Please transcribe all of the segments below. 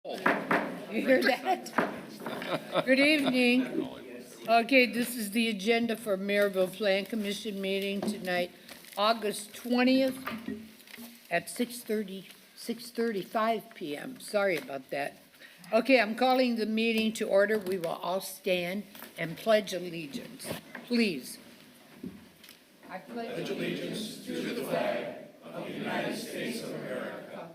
You hear that? Good evening. Okay, this is the agenda for Merrillville Plan Commission meeting tonight, August 20th at 6:35 p.m. Sorry about that. Okay, I'm calling the meeting to order. We will all stand and pledge allegiance. Please. I pledge allegiance to the flag of the United States of America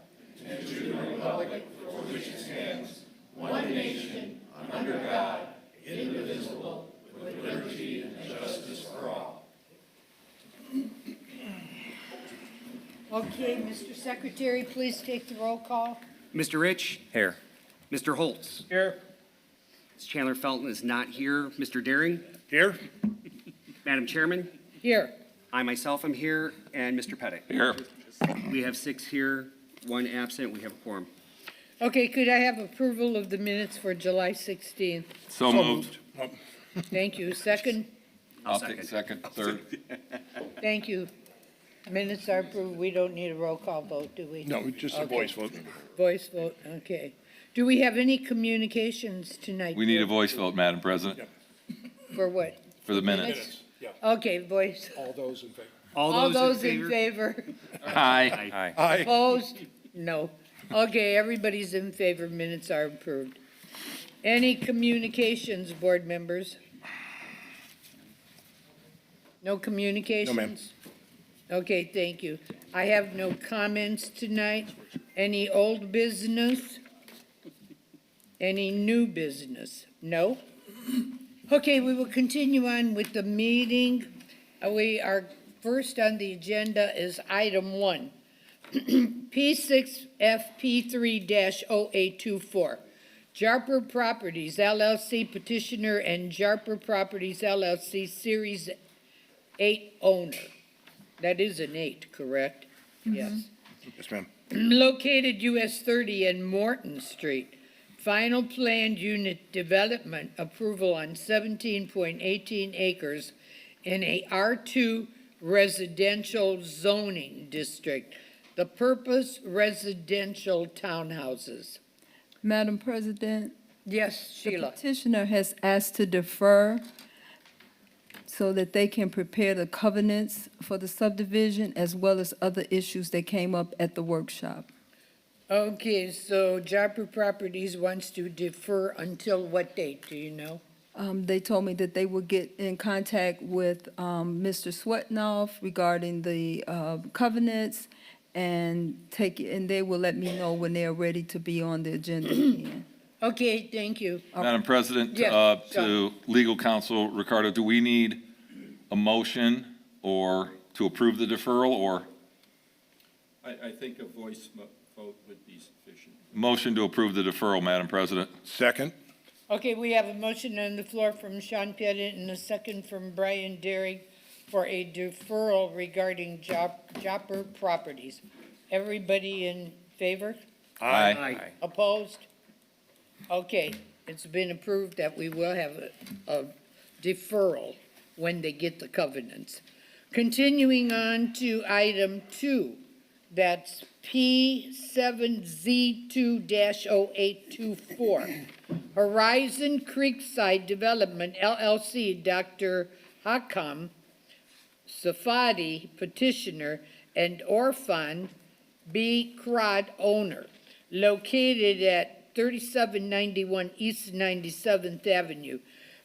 and to the republic for which it stands, one nation, under God, indivisible, with liberty and justice for all. Okay, Mr. Secretary, please take the roll call. Mr. Rich? Here. Mr. Holtz? Here. Ms. Chandler Felton is not here. Mr. Daring? Here. Madam Chairman? Here. I myself am here, and Mr. Pettit. Here. We have 6 here, 1 absent. We have a quorum. Okay, could I have approval of the minutes for July 16th? So moved. Thank you. Second? I'll take second, third. Thank you. Minutes are approved. We don't need a roll call vote, do we? No, just a Okay. voice vote. Voice vote, okay. Do we have any communications tonight? We need a voice vote, Madam President, For what? for the minutes. Minutes, yeah. Okay, voice. All those in favor? All those in favor? Aye. Aye. Opposed? No. Okay, everybody's in favor. Minutes are approved. Any communications, board members? No communications? Okay, thank you. I have no comments tonight. Any old business? Any new business? No? Okay, we will continue on with the meeting. We are first on the agenda is item 1. P6FP3-0824. Jarper Properties LLC petitioner and Jarper Properties LLC Series 8 owner. That is an 8, correct? Yes. Yes, ma'am. Located US 30 and Morton Street. Final planned unit development approval on 17.18 acres in a R2 residential zoning district. The purpose, residential townhouses. Madam President, Yes, the Sheila. petitioner has asked to defer so that they can prepare the covenants for the subdivision as well as other issues that came up at the workshop. Okay, so Jarper Properties wants to defer until what date, do you know? They told me that they would get in contact with Mr. Swetnoff regarding the covenants and they will let me know when they're ready to be on the agenda again. Okay, thank you. Madam President, Yes, to legal counsel, Ricardo, do we need a motion or to approve the deferral or I think a voice vote would be sufficient. motion to approve the deferral, Madam President? Second? Okay, we have a motion on the floor from Sean Pettit and a second from Brian Derry for a deferral regarding Jarper Properties. Everybody in favor? Aye. Opposed? Okay, it's been approved that we will have a deferral when they get the covenants. Continuing on to item 2, that's P7Z2-0824. Horizon Creekside Development LLC, Dr. Hakam Safadi, petitioner, and Orphan B. Crod, owner, located at 3791 East 97th Avenue.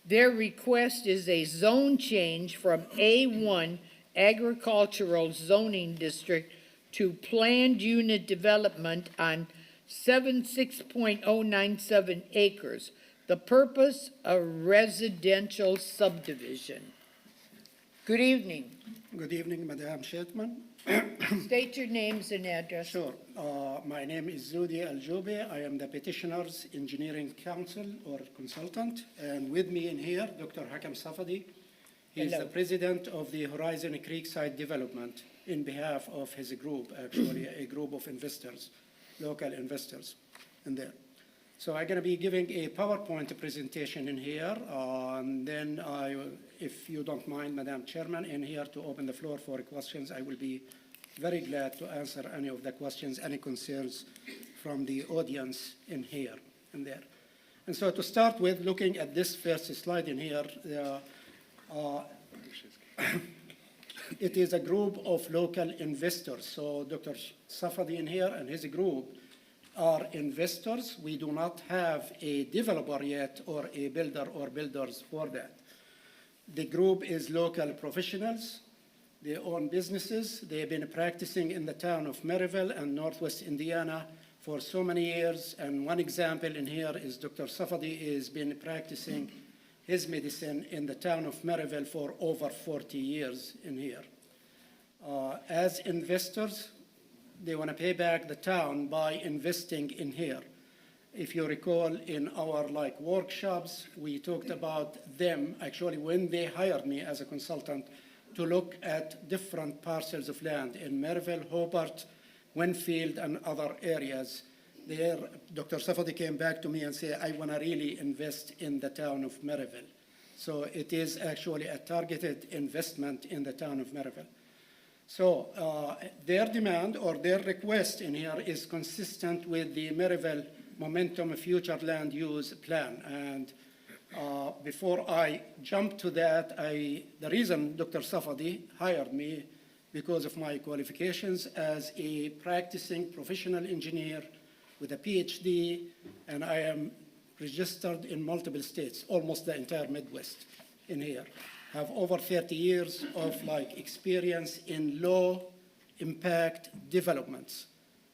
Their request is a zone change from A1 Agricultural Zoning District to Planned Unit Development on 76.097 acres. The purpose, a residential subdivision. Good evening. Good evening, Madam Chairman. State your names and address. Sure. My name is Zudi Al-Joube. I am the petitioner's engineering counsel or consultant. And with me in here, Dr. Hakam Safadi. He's Hello. the president of the Horizon Creekside Development in behalf of his group, actually a group of investors, local investors in there. So I'm going to be giving a PowerPoint presentation in here. And then if you don't mind, Madam Chairman, in here to open the floor for questions, I will be very glad to answer any of the questions, any concerns from the audience in here and there. And so to start with, looking at this first slide in here, it is a group of local investors. So Dr. Safadi in here and his group are investors. We do not have a developer yet or a builder or builders for that. The group is local professionals. They own businesses. They've been practicing in the town of Merrillville and Northwest Indiana for so many years. And one example in here is Dr. Safadi has been practicing his medicine in the town of Merrillville for over 40 years in here. As investors, they want to pay back the town by investing in here. If you recall, in our workshops, we talked about them actually when they hired me as a consultant to look at different parcels of land in Merrillville, Hobart, Winfield, and other areas. There, Dr. Safadi came back to me and said, I want to really invest in the town of Merrillville. So it is actually a targeted investment in the town of Merrillville. So their demand or their request in here is consistent with the Merrillville Momentum Future Land Use Plan. And before I jump to that, the reason Dr. Safadi hired me because of my qualifications as a practicing professional engineer with a PhD, and I am registered in multiple states, almost the entire Midwest in here. Have over 30 years of experience in low impact developments.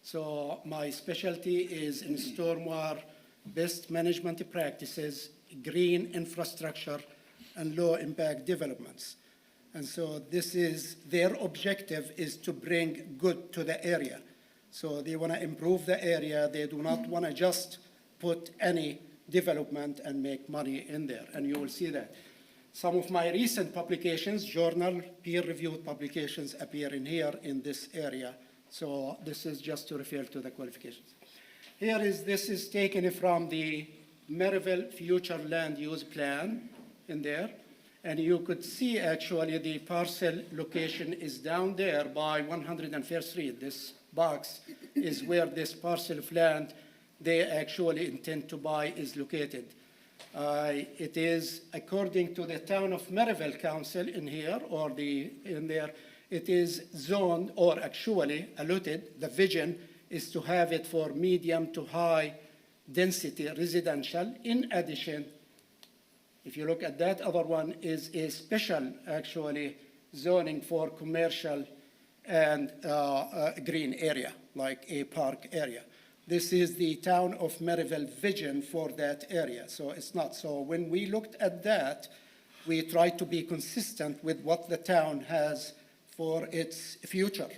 So my specialty is in stormwater, best management practices, green infrastructure, and low impact developments. And so this is, their objective is to bring good to the area. So they want to improve the area. They do not want to just put any development and make money in there. And you will see that. Some of my recent publications, journal peer-reviewed publications, appear in here in this area. So this is just to refer to the qualifications. This is taken from the Merrillville Future Land Use Plan in there. And you could see actually the parcel location is down there by 101st Street. This box is where this parcel of land they actually intend to buy is located. It is, according to the town of Merrillville Council in here, or in there, it is zoned, or actually allotted. The vision is to have it for medium to high density residential. In addition, if you look at that other one, is a special, actually, zoning for commercial and green area, like a park area. This is the town of Merrillville vision for that area, so it's not. So when we looked at that, we tried to be consistent with what the town has for its future.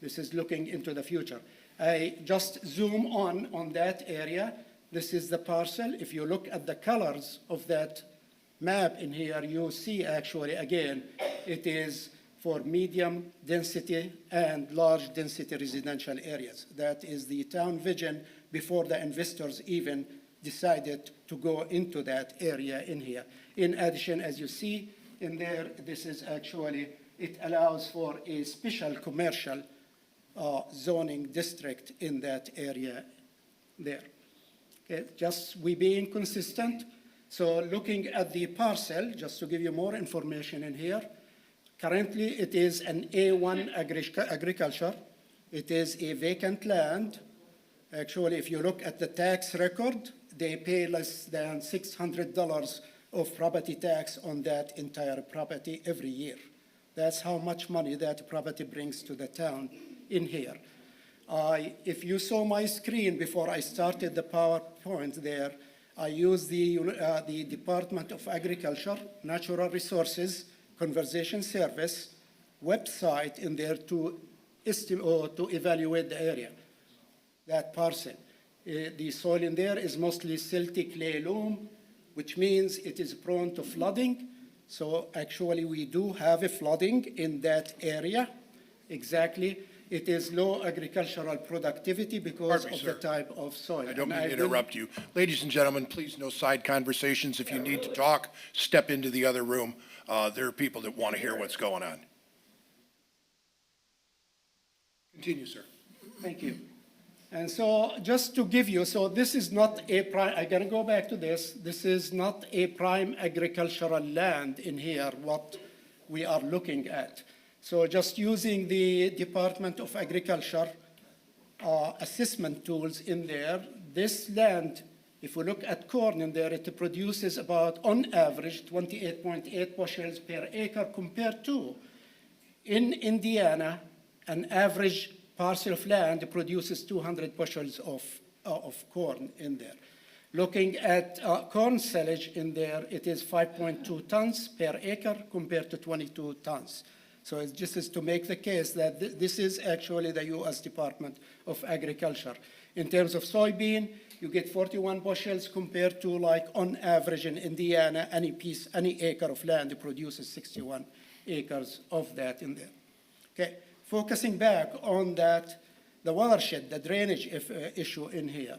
This is looking into the future. I just zoom on that area. This is the parcel. If you look at the colors of that map in here, you see actually, again, it is for medium density and large density residential areas. That is the town vision before the investors even decided to go into that area in here. In addition, as you see in there, this is actually, it allows for a special commercial zoning district in that area there. Okay, just we being consistent. So looking at the parcel, just to give you more information in here, currently it is an A1 agriculture. It is a vacant land. Actually, if you look at the tax record, they pay less than $600 of property tax on that entire property every year. That's how much money that property brings to the town in here. If you saw my screen before I started the PowerPoint there, I used the Department of Agriculture, Natural Resources, Conservation Service website in there to estimate or to evaluate the area, that parcel. The soil in there is mostly silty clay loam, which means it is prone to flooding. So actually we do have a flooding in that area. Exactly. It is low agricultural productivity because of the type of soil. I don't mean to interrupt you. Ladies and gentlemen, please no side conversations. If you need to talk, step into the other room. There are people that want to hear what's going on. Continue, sir. Thank you. And so just to give you, so this is not a prime, I'm gonna go back to this. This is not a prime agricultural land in here, what we are looking at. So just using the Department of Agriculture assessment tools in there, this land, if we look at corn in there, it produces about, on average, 28.8 bushels per acre compared to, in Indiana, an average parcel of land produces 200 bushels of corn in there. Looking at corn silage in there, it is 5.2 tons per acre compared to 22 tons. So it's just is to make the case that this is actually the U.S. Department of Agriculture. In terms of soybean, you get 41 bushels compared to, like, on average in Indiana, any acre of land produces 61 acres of that in there. Okay, focusing back on that, the watershed, the drainage issue in here.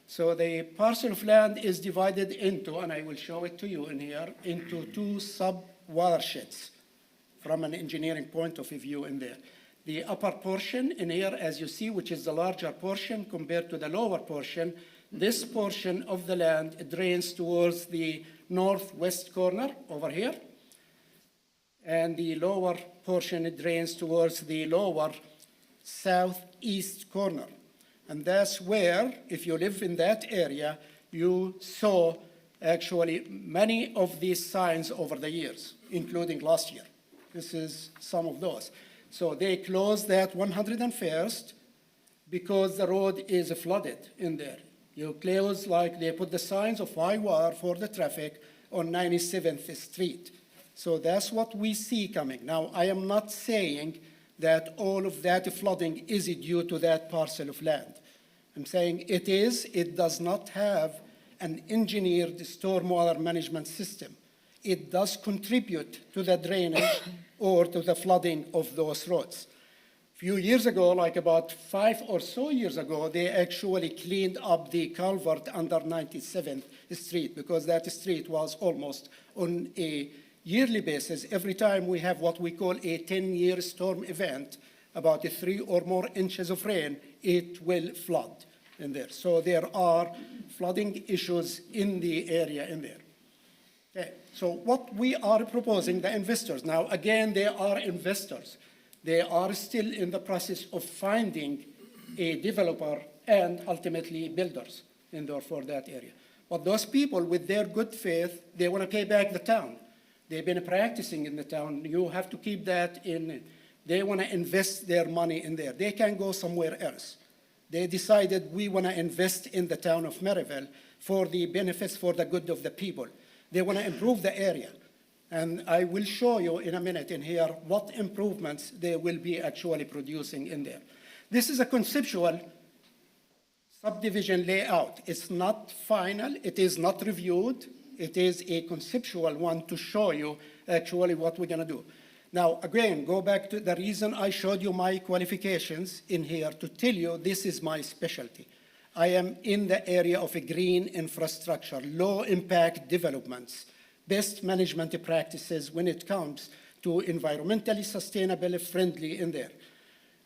So the parcel of land is divided into, and I will show it to you in here, into two sub-watersheds from an engineering point of view in there. The upper portion in here, as you see, which is the larger portion compared to the lower portion, this portion of the land drains towards the northwest corner over here, and the lower portion drains towards the lower southeast corner. And that's where, if you live in that area, you saw actually many of these signs over the years, including last year. This is some of those. So they closed that 101st because the road is flooded in there. You close, like they put the signs of high wire for the traffic on 97th Street. So that's what we see coming. Now, I am not saying that all of that flooding is due to that parcel of land. I'm saying it is. It does not have an engineered stormwater management system. It does contribute to the drainage or to the flooding of those roads. A few years ago, like about 5 or so years ago, they actually cleaned up the culvert under 97th Street because that street was almost on a yearly basis. Every time we have what we call a 10-year storm event, about 3 or more inches of rain, it will flood in there. So there are flooding issues in the area in there. Okay. So what we are proposing, the investors, now again, they are investors. They are still in the process of finding a developer and ultimately builders in there for that area. But those people, with their good faith, they want to pay back the town. They've been practicing in the town. You have to keep that in. They want to invest their money in there. They can go somewhere else. They decided we want to invest in the town of Merrillville for the benefits, for the good of the people. They want to improve the area. And I will show you in a minute in here what improvements they will be actually producing in there. This is a conceptual subdivision layout. It's not final. It is not reviewed. It is a conceptual one to show you actually what we're going to do. Now, again, go back to the reason I showed you my qualifications in here to tell you this is my specialty. I am in the area of a green infrastructure, low impact developments, best management practices when it comes to environmentally sustainable, friendly in there.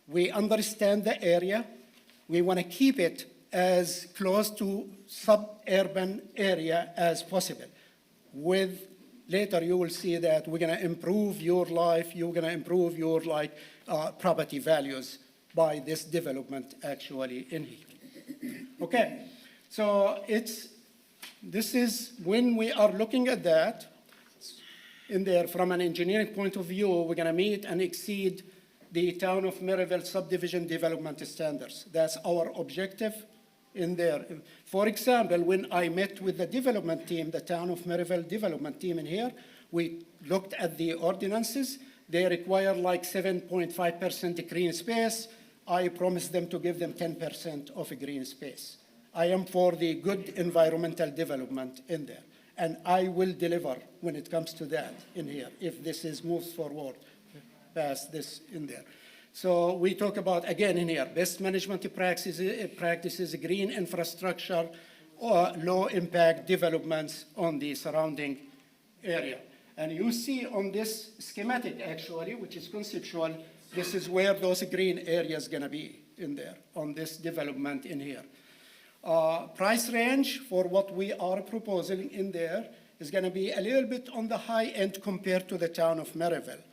We understand the area. We want to keep it as close to suburban area as possible. Later you will see that we're going to improve your life, you're going to improve your property values by this development actually in here. Okay, so this is when we are looking at that in there from an engineering point of view, we're going to meet and exceed the town of Merrillville subdivision development standards. That's our objective in there. For example, when I met with the development team, the town of Merrillville development team in here, we looked at the ordinances. They require like 7.5% green space. I promised them to give them 10% of a green space. I am for the good environmental development in there. And I will deliver when it comes to that in here, if this is moves forward past this in there. So we talk about, again in here, best management practices, green infrastructure, or low impact developments on the surrounding area. And you see on this schematic actually, which is conceptual, This is where those green areas gonna be in there, on this development in here. Price range for what we are proposing in there is gonna be a little bit on the high end compared to the town of Merrillville.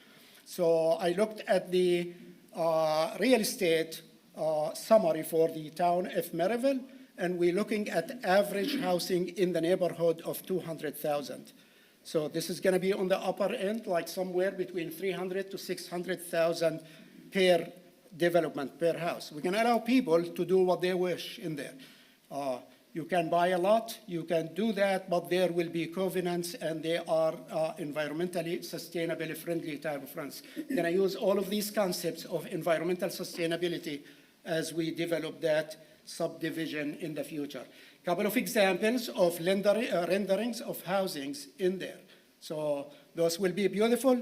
So I looked at the real estate summary for the town of Merrillville, and we're looking at average housing in the neighborhood of 200,000. So this is going to be on the upper end, like somewhere between 300 to 600,000 per development, per house. We're going to allow people to do what they wish in there. You can buy a lot, you can do that, but there will be covenants, and they are environmentally sustainably friendly type of rents. We're going to use all of these concepts of environmental sustainability as we develop that subdivision in the future. Couple of examples of renderings of housings in there. So those will be beautiful.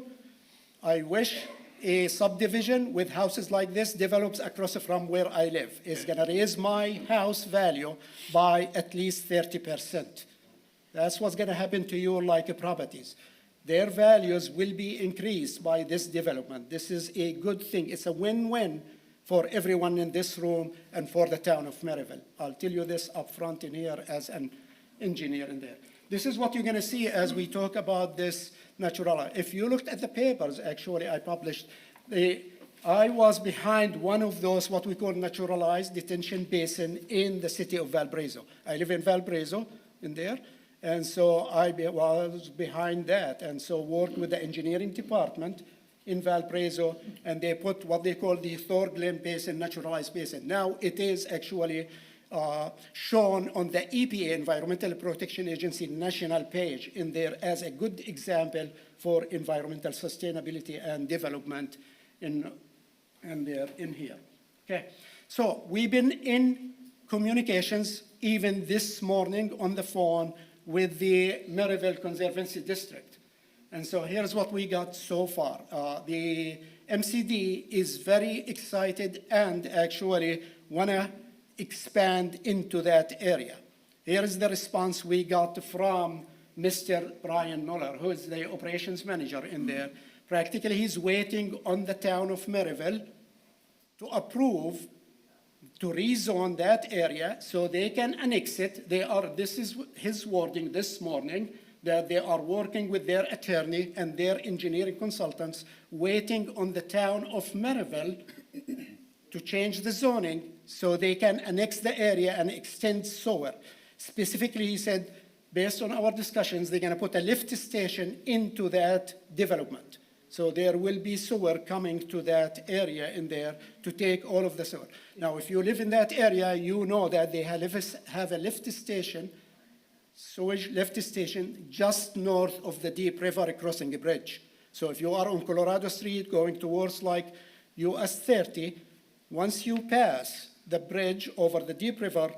I wish a subdivision with houses like this develops across from where I live. It's gonna raise my house value by at least 30%. That's what's gonna happen to your like properties. Their values will be increased by this development. This is a good thing. It's a win-win for everyone in this room and for the town of Merrillville. I'll tell you this up front in here as an engineer in there. This is what you're gonna see as we talk about this natural. If you looked at the papers, actually, I published, I was behind one of those, what we call naturalized detention basin in the city of Valparaiso. I live in Valparaiso in there, and so I was behind that, and so worked with the engineering department in Valparaiso, and they put what they call the Thor Glen Basin, naturalized basin. Now it is actually shown on the EPA, Environmental Protection Agency, national page in there as a good example for environmental sustainability and development in here. Okay, so we've been in communications even this morning on the phone with the Merrillville Conservancy District. And so here's what we got so far. The MCD is very excited and actually wanna expand into that area. Here is the response we got from Mr. Brian Muller, who is the operations manager in there. Practically, he's waiting on the town of Merrillville to approve to rezone that area so they can annex it. This is his wording this morning, that they are working with their attorney and their engineering consultants, waiting on the town of Merrillville to change the zoning so they can annex the area and extend sewer. Specifically, he said, based on our discussions, they're gonna put a lift station into that development. So there will be sewer coming to that area in there to take all of the sewer. Now, if you live in that area, you know that they have a lift station, sewage lift station, just north of the Deep River crossing bridge. So if you are on Colorado Street going towards like US 30, once you pass the bridge over the Deep River,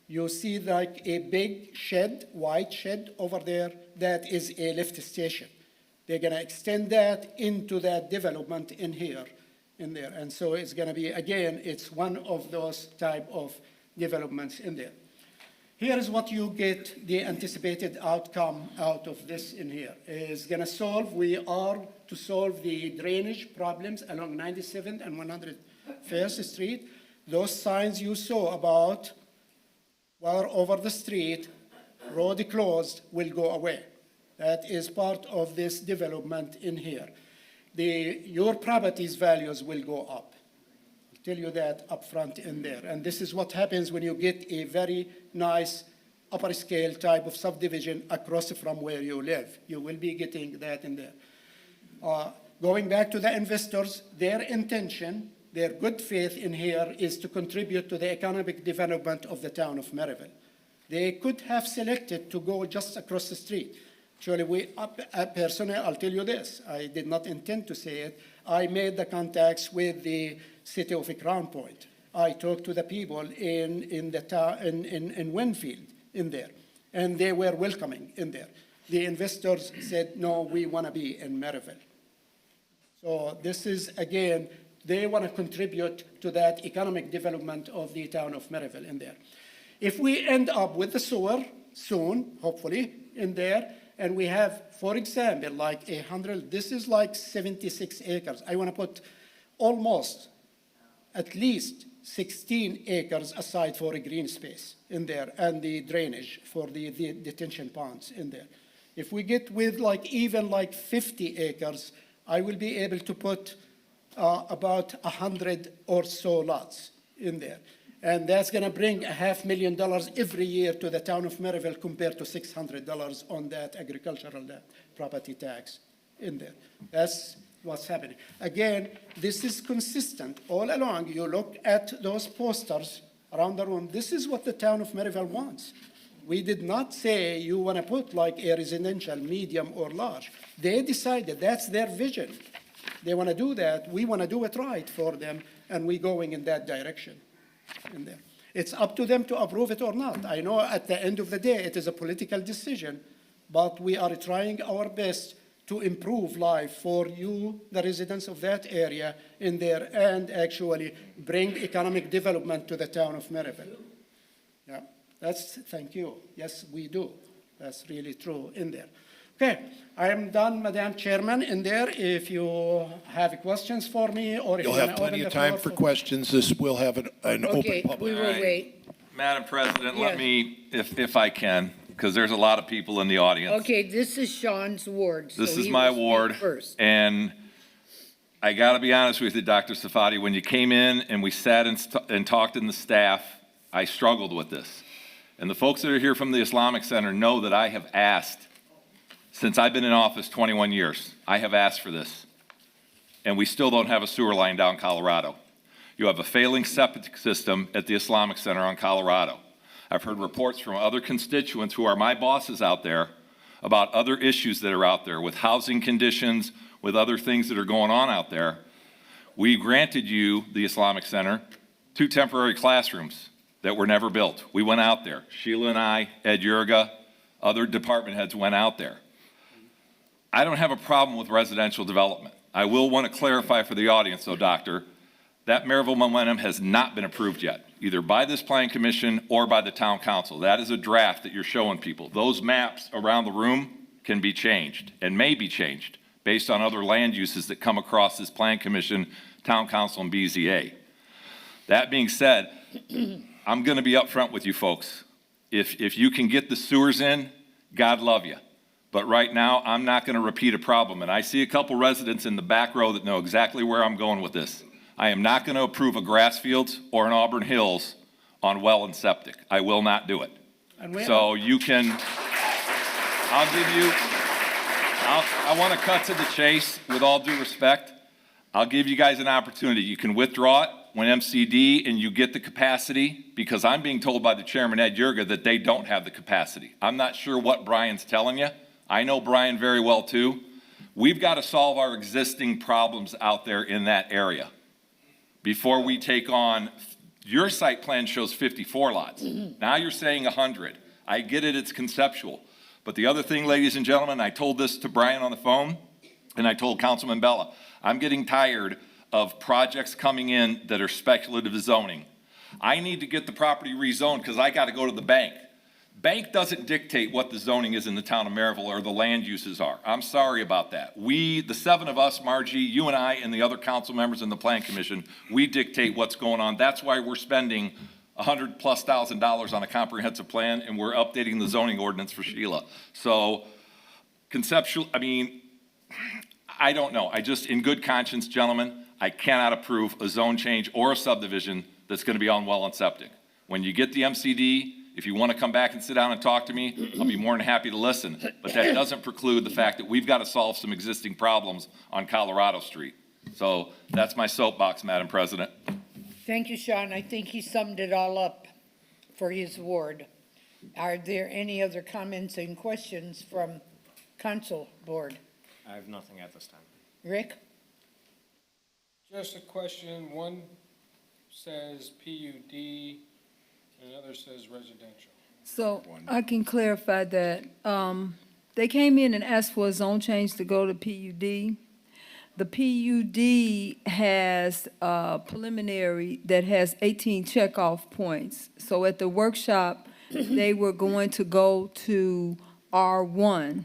you see like a big shed, white shed over there, that is a lift station. They're gonna extend that into that development in here, in there. And so it's gonna be, again, it's one of those type of developments in there. Here is what you get, the anticipated outcome out of this in here. Is gonna solve, we are to solve the drainage problems along 97th and 101st Street. Those signs you saw about water over the street, road closed, will go away. That is part of this development in here. Your property's values will go up. I'll tell you that up front in there. And this is what happens when you get a very nice upper scale type of subdivision across from where you live. You will be getting that in there. Going back to the investors, their intention, their good faith in here is to contribute to the economic development of the town of Merrillville. They could have selected to go just across the street. Actually, personally, I'll tell you this, I did not intend to say it. I made the contacts with the city of Crown Point. I talked to the people in Winfield in there, and they were welcoming in there. The investors said, no, we want to be in Merrillville. So this is, again, they want to contribute to that economic development of the town of Merrillville in there. If we end up with the sewer soon, hopefully, in there, and we have, for example, like 100, this is like 76 acres. I want to put almost at least 16 acres aside for a green space in there and the drainage for the detention ponds in there. If we get with even 50 acres, I will be able to put about 100 or so lots in there. And that's going to bring $500,000 every year to the town of Merrillville compared to $600 on that agricultural property tax in there. That's what's happening. Again, this is consistent all along. You look at those posters around the room. This is what the town of Merrillville wants. We did not say you want to put a residential, medium, or large. They decided that's their vision. They want to do that. We want to do it right for them, and we're going in that direction in there. It's up to them to approve it or not. I know at the end of the day, it is a political decision, but we are trying our best to improve life for you, the residents of that area in there, and actually bring economic development to the town of Merrillville. Yeah, thank you. Yes, we do. That's really true in there. Okay, I am done, Madam Chairman, in there. If you have questions for me, or if You'll you have want to open plenty the of time floor for questions. This will have an open Okay, public. we will wait. Madam President, Yes. let me, if I can, because there's a lot of people in the audience. Okay, this is Sean's ward. so This is he my will speak ward, First. and I got to be honest with you, Dr. Safadi, when you came in and we sat and talked in the staff, I struggled with this. And the folks that are here from the Islamic Center know that I have asked, since I've been in office 21 years, I have asked for this. And we still don't have a sewer line down Colorado. You have a failing septic system at the Islamic Center on Colorado. I've heard reports from other constituents who are my bosses out there about other issues that are out there with housing conditions, with other things that are going on out there. We granted you, the Islamic Center, 2 temporary classrooms that were never built. We went out there. Sheila and I, Ed Yurga, other department heads went out there. I don't have a problem with residential development. I will want to clarify for the audience, though, Doctor, that Merrillville Momentum has not been approved yet, either by this Plan Commission or by the Town Council. That is a draft that you're showing people. Those maps around the room can be changed and may be changed based on other land uses that come across this Plan Commission, Town Council, and BZA. That being said, I'm going to be upfront with you folks. If you can get the sewers in, God love you. But right now, I'm not going to repeat a problem. And I see a couple residents in the back row that know exactly where I'm going with this. I am not going to approve a Grassfields or an Auburn Hills on well and septic. I will not do it. So you can, I want to cut to the chase with all due respect. I'll give you guys an opportunity. You can withdraw it when MCD and you get the capacity, because I'm being told by the chairman, Ed Yurga, that they don't have the capacity. I'm not sure what Brian's telling you. I know Brian very well too. We've got to solve our existing problems out there in that area before we take on, your site plan shows 54 lots. Now you're saying 100. I get it, it's conceptual. But the other thing, ladies and gentlemen, I told this to Brian on the phone, and I told Councilman Bella, I'm getting tired of projects coming in that are speculative zoning. I need to get the property rezoned because I got to go to the bank. Bank doesn't dictate what the zoning is in the town of Merrillville or the land uses are. I'm sorry about that. We, the 7 of us, Margie, you and I, and the other council members in the Plan Commission, we dictate what's going on. That's why we're spending $100,000+ on a comprehensive plan, and we're updating the zoning ordinance for Sheila. So conceptual, I don't know. I just, in good conscience, gentlemen, I cannot approve a zone change or a subdivision that's going to be on well and septic. When you get the MCD, if you want to come back and sit down and talk to me, I'll be more than happy to listen. But that doesn't preclude the fact that we've got to solve some existing problems on Colorado Street. So that's my soapbox, Madam President. Thank you, Sean. I think he summed it all up for his ward. Are there any other comments and questions from council board? I have nothing at this time. Rick? Just a question. One says PUD, and another says residential. So I can clarify that. They came in and asked for a zone change to go to PUD. The PUD has a preliminary that has 18 checkoff points. So at the workshop, they were going to go to R1,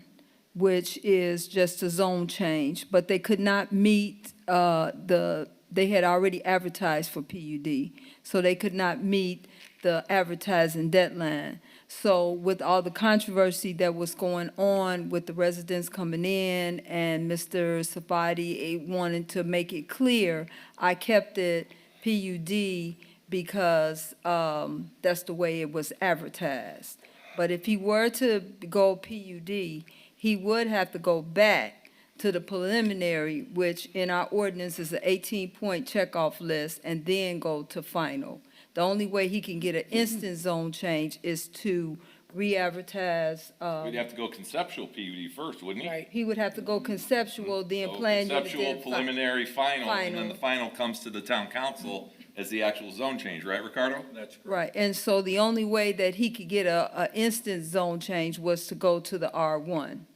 which is just a zone change, but they could not meet the they had already advertised for PUD, so they could not meet the advertising deadline. So with all the controversy that was going on with the residents coming in and Mr. Safadi wanting to make it clear, I kept it PUD because that's the way it was advertised. But if he were to go PUD, he would have to go back to the preliminary, which in our ordinance is an 18-point checkoff list, and then go to final. The only way he can get an instant zone change is to re-advertise. We'd have to go conceptual PUD first, wouldn't he? Right. He would have to go conceptual, then So plan. unit, conceptual, then fi- preliminary, final, and then Final. the final comes to the town council as the actual zone change, right, Ricardo? That's correct. Right, and so the only way that he could get a instant zone change was to go to the R1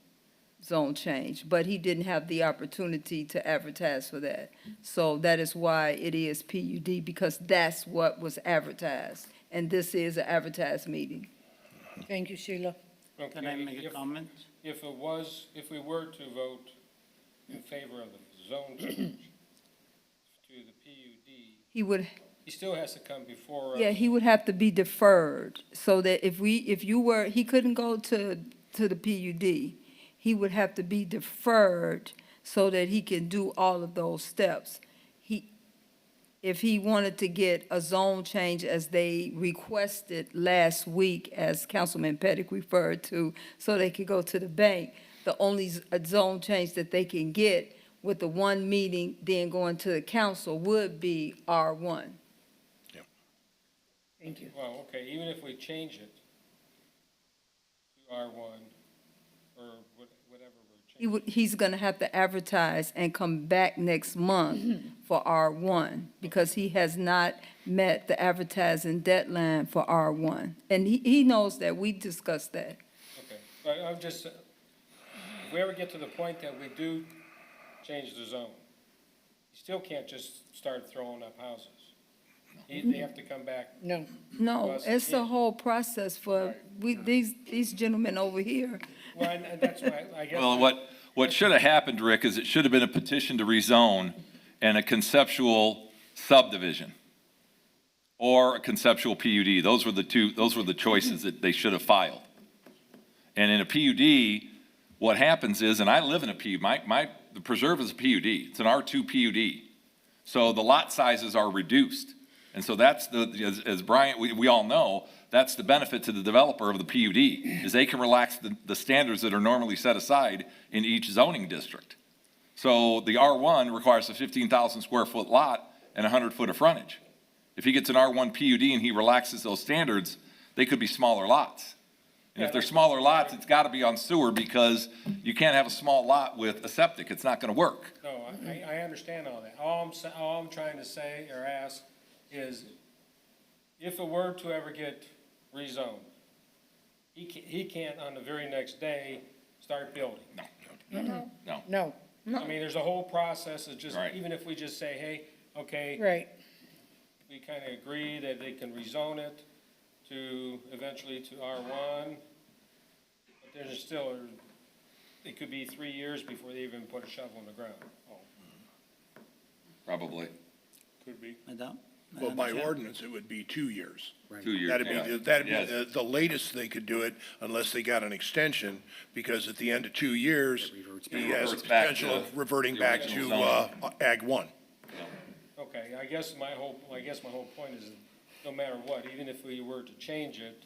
zone change, but he didn't have the opportunity to advertise for that. So that is why it is PUD, because that's what was advertised, and this is an advertised meeting. Thank you, Sheila. Okay, Can I make a if- comment? If we were to vote in favor of the zone change to the PUD, He would, he still has to come before us. yeah, he would have to be deferred, so that if you were, he couldn't go to the PUD. He would have to be deferred so that he can do all of those steps. If he wanted to get a zone change as they requested last week, as Councilman Pettit referred to, so they could go to the bank, the only zone change that they can get with the one meeting, then going to the council, would be R1. Thank you. Well, okay, even if we change it to R1, or whatever we're changing. He's gonna have to advertise and come back next month for R1, because he has not met the advertising deadline for R1. And he knows that, we discussed that. Okay, but I'm just, if we ever get to the point that we do change the zone, you still can't just start throwing up houses. They have to come back. No, No, Plus, it's yeah. a whole process for, these gentlemen over here. Well, and that's why, I guess. Well, what should have happened, Rick, is it should have been a petition to rezone and a conceptual subdivision or a conceptual PUD. Those were the choices that they should have filed. And in a PUD, what happens is, and I live in a PUD, the preserve is a PUD. It's an R2 PUD. So the lot sizes are reduced. And so that's as Brian, we all know, that's the benefit to the developer of the PUD, is they can relax the standards that are normally set aside in each zoning district. So the R1 requires a 15,000 square foot lot and 100 foot of frontage. If he gets an R1 PUD and he relaxes those standards, they could be smaller lots. And if they're smaller lots, it's gotta be on sewer, because you can't have a small lot with a septic. It's not gonna work. No, I understand all that. All I'm trying to say or ask is, if it were to ever get rezoned, he can't on the very next day start building. No. I mean, there's a whole process of just, Right. even if we just say, hey, okay, right. we kind of agree that they can rezone it to, eventually to R1, but there's still, it could be 3 years before they even put a shovel in the ground. Probably. Could be. Madam? Well, by ordinance, it would be 2 years. 2 years. That'd yeah. be, Yes. the latest they could do it, unless they got an extension, because at the end of 2 years, he has a reverts back potential to of reverting the back original to, zone. Ag 1. Okay, I guess my whole point is, no matter what, even if we were to change it,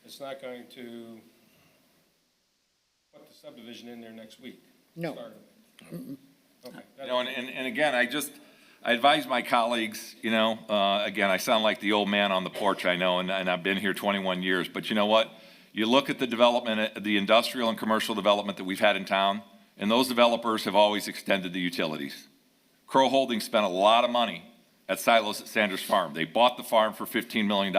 it's not going to put the subdivision in there next week. No. Start of it. Okay. You know, and again, I advise my colleagues, again, I sound like the old man on the porch, I know, and I've been here 21 years, but you know what? You look at the development, the industrial and commercial development that we've had in town, and those developers have always extended the utilities. Crow Holdings spent a lot of money at Silos at Sanders Farm. They bought the farm for $15 million.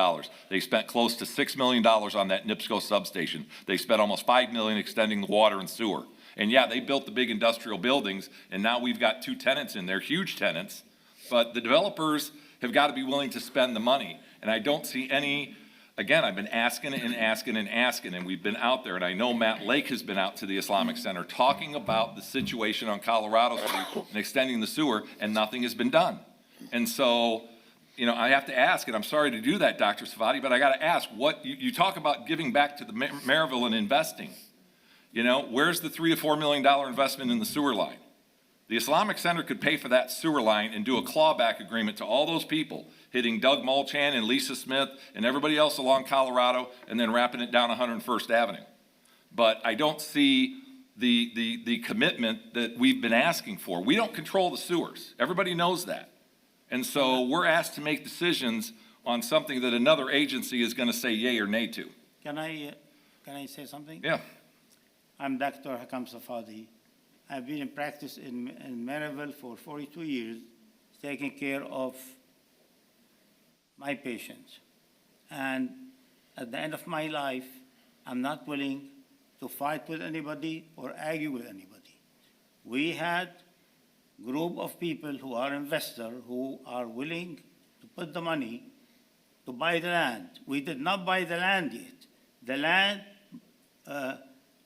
They spent close to $6 million on that NIPSCO substation. They spent almost $5 million extending the water and sewer. And yeah, they built the big industrial buildings, and now we've got 2 tenants in there, huge tenants. But the developers have got to be willing to spend the money. And I don't see any again, I've been asking and asking and asking, and we've been out there, and I know Matt Lake has been out to the Islamic Center talking about the situation on Colorado Street and extending the sewer, and nothing has been done. And so, you know, I have to ask, and I'm sorry to do that, Dr. Savati, but I got to ask, you talk about giving back to the Merrillville and investing. You know, where's the $3 to $4 million investment in the sewer line? The Islamic Center could pay for that sewer line and do a clawback agreement to all those people, hitting Doug Mulchan and Lisa Smith and everybody else along Colorado, and then wrapping it down 101st Avenue. But I don't see the commitment that we've been asking for. We don't control the sewers. Everybody knows that. And so we're asked to make decisions on something that another agency is going to say yay or nay to. Can I say something? Yeah. I'm Dr. Hakam Safadi. I've been in practice in Merrillville for 42 years, taking care of my patients. And at the end of my life, I'm not willing to fight with anybody or argue with anybody. We had a group of people who are investors who are willing to put the money to buy the land. We did not buy the land yet. The land,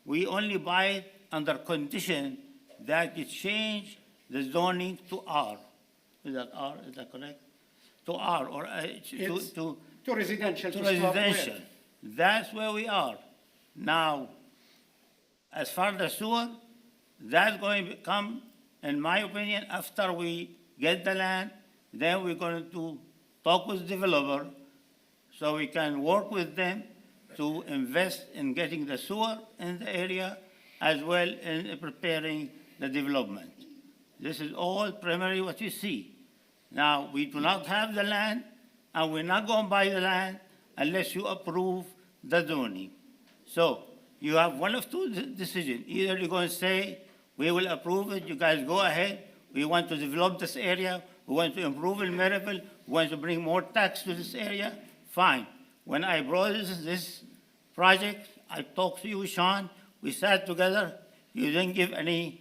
we only buy it under condition that you change the zoning to R. Is that R? Is that correct? To R, or To residential. to residential. That's where we are. Now, as far as the sewer, that's going to come, in my opinion, after we get the land, then we're going to talk with the developer so we can work with them to invest in getting the sewer in the area as well in preparing the development. This is all primarily what you see. Now, we do not have the land, and we're not going to buy the land unless you approve the zoning. So you have one of two decisions. Either you're going to say, we will approve it, you guys go ahead, we want to develop this area, we want to improve in Merrillville, we want to bring more tax to this area, fine. When I brought this project, I talked to you, Sean, we sat together, you didn't give any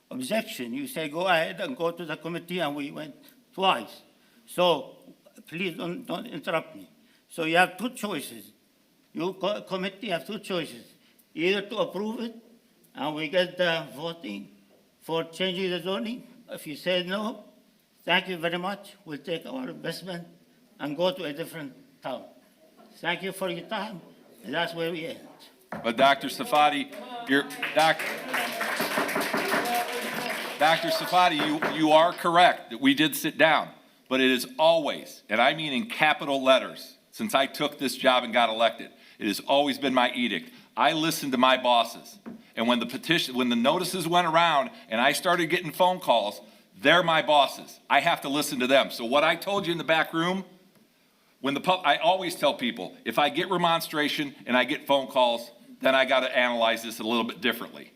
objection. You say, go ahead and go to the committee, and we went twice. So please don't interrupt me. So you have two choices. You committee have two choices. Either to approve it, and we get the voting for changing the zoning. If you say no, thank you very much. We'll take our investment and go to a different town. Thank you for your time. That's where we end. But Dr. Safadi, Dr. Safadi, you are correct that we did sit down, but it is always, and I mean in capital letters, since I took this job and got elected, it has always been my edict. I listened to my bosses, and when the notices went around and I started getting phone calls, they're my bosses. I have to listen to them. So what I told you in the back room, I always tell people, if I get remonstration and I get phone calls, then I got to analyze this a little bit differently,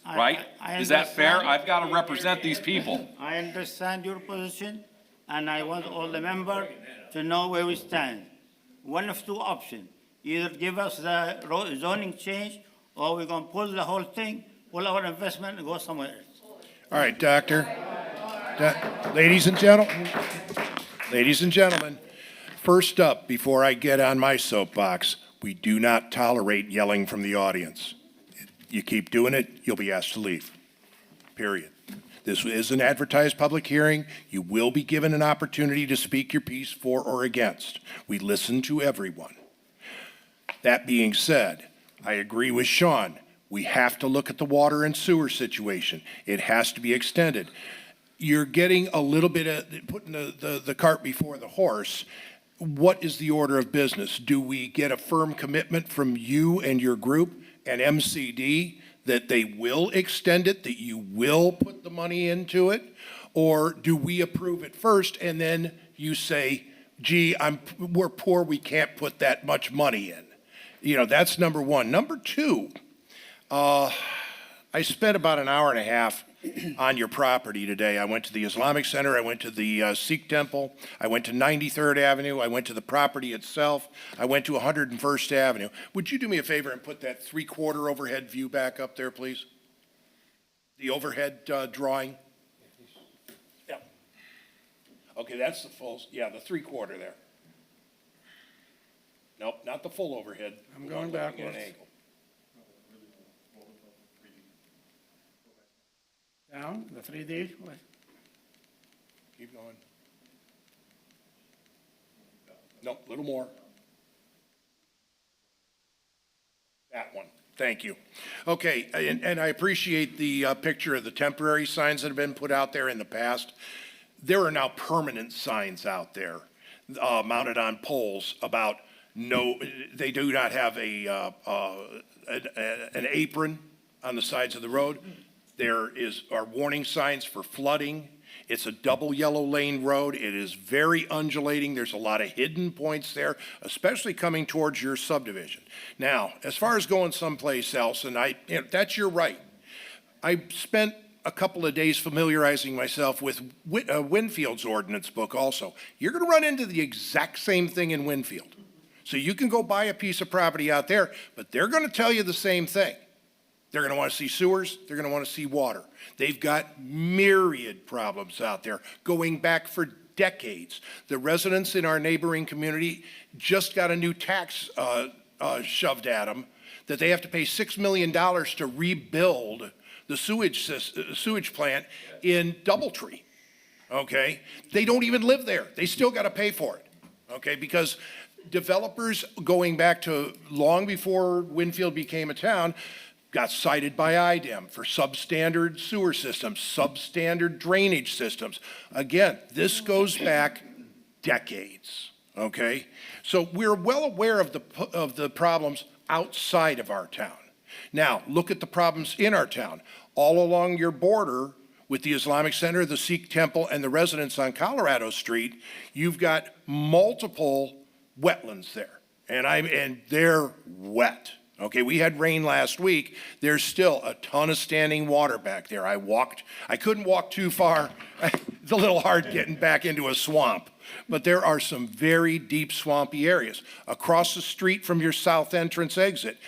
right? Is that fair? I've got to represent these people. I understand your position, and I want all the members to know where we stand. One of two options. Either give us the zoning change, or we're going to pull the whole thing, pull our investment, and go somewhere else. All right, Doctor. Ladies and gentlemen, first up, before I get on my soapbox, we do not tolerate yelling from the audience. You keep doing it, you'll be asked to leave, period. This is an advertised public hearing. You will be given an opportunity to speak your piece for or against. We listen to everyone. That being said, I agree with Sean. We have to look at the water and sewer situation. It has to be extended. You're getting a little bit of putting the cart before the horse. What is the order of business? Do we get a firm commitment from you and your group and MCD that they will extend it, that you will put the money into it? Or do we approve it first and then you say, gee, we're poor, we can't put that much money in? You know, that's number one. Number two, I spent about an hour and a half on your property today. I went to the Islamic Center, I went to the Sikh Temple, I went to 93rd Avenue, I went to the property itself, I went to 101st Avenue. Would you do me a favor and put that 3/4 overhead view back up there, please? The overhead drawing? Yeah. Okay, that's the full, yeah, the 3/4 there. Nope, not the full overhead. I'm going backwards. Down, the 3D, what? Keep going. Nope, a little more. That one. Thank you. Okay, and I appreciate the picture of the temporary signs that have been put out there in the past. There are now permanent signs out there mounted on poles about they do not have an apron on the sides of the road. There are warning signs for flooding. It's a double yellow lane road. It is very undulating. There's a lot of hidden points there, especially coming towards your subdivision. Now, as far as going someplace else, and that's your right. I spent a couple of days familiarizing myself with Winfield's ordinance book also. You're going to run into the exact same thing in Winfield. So you can go buy a piece of property out there, but they're going to tell you the same thing. They're going to want to see sewers. They're going to want to see water. They've got myriad problems out there going back for decades. The residents in our neighboring community just got a new tax shoved at them that they have to pay $6 million to rebuild the sewage plant in Doubletree. Okay? They don't even live there. They still got to pay for it. Okay? Because developers going back to long before Winfield became a town got cited by IDEM for substandard sewer systems, substandard drainage systems. Again, this goes back decades, okay? So we're well aware of the problems outside of our town. Now, look at the problems in our town. All along your border with the Islamic Center, the Sikh Temple, and the residents on Colorado Street, you've got multiple wetlands there, and they're wet. Okay, we had rain last week. There's still a ton of standing water back there. I couldn't walk too far. It's a little hard getting back into a swamp. But there are some very deep swampy areas. Across the street from your south entrance exit,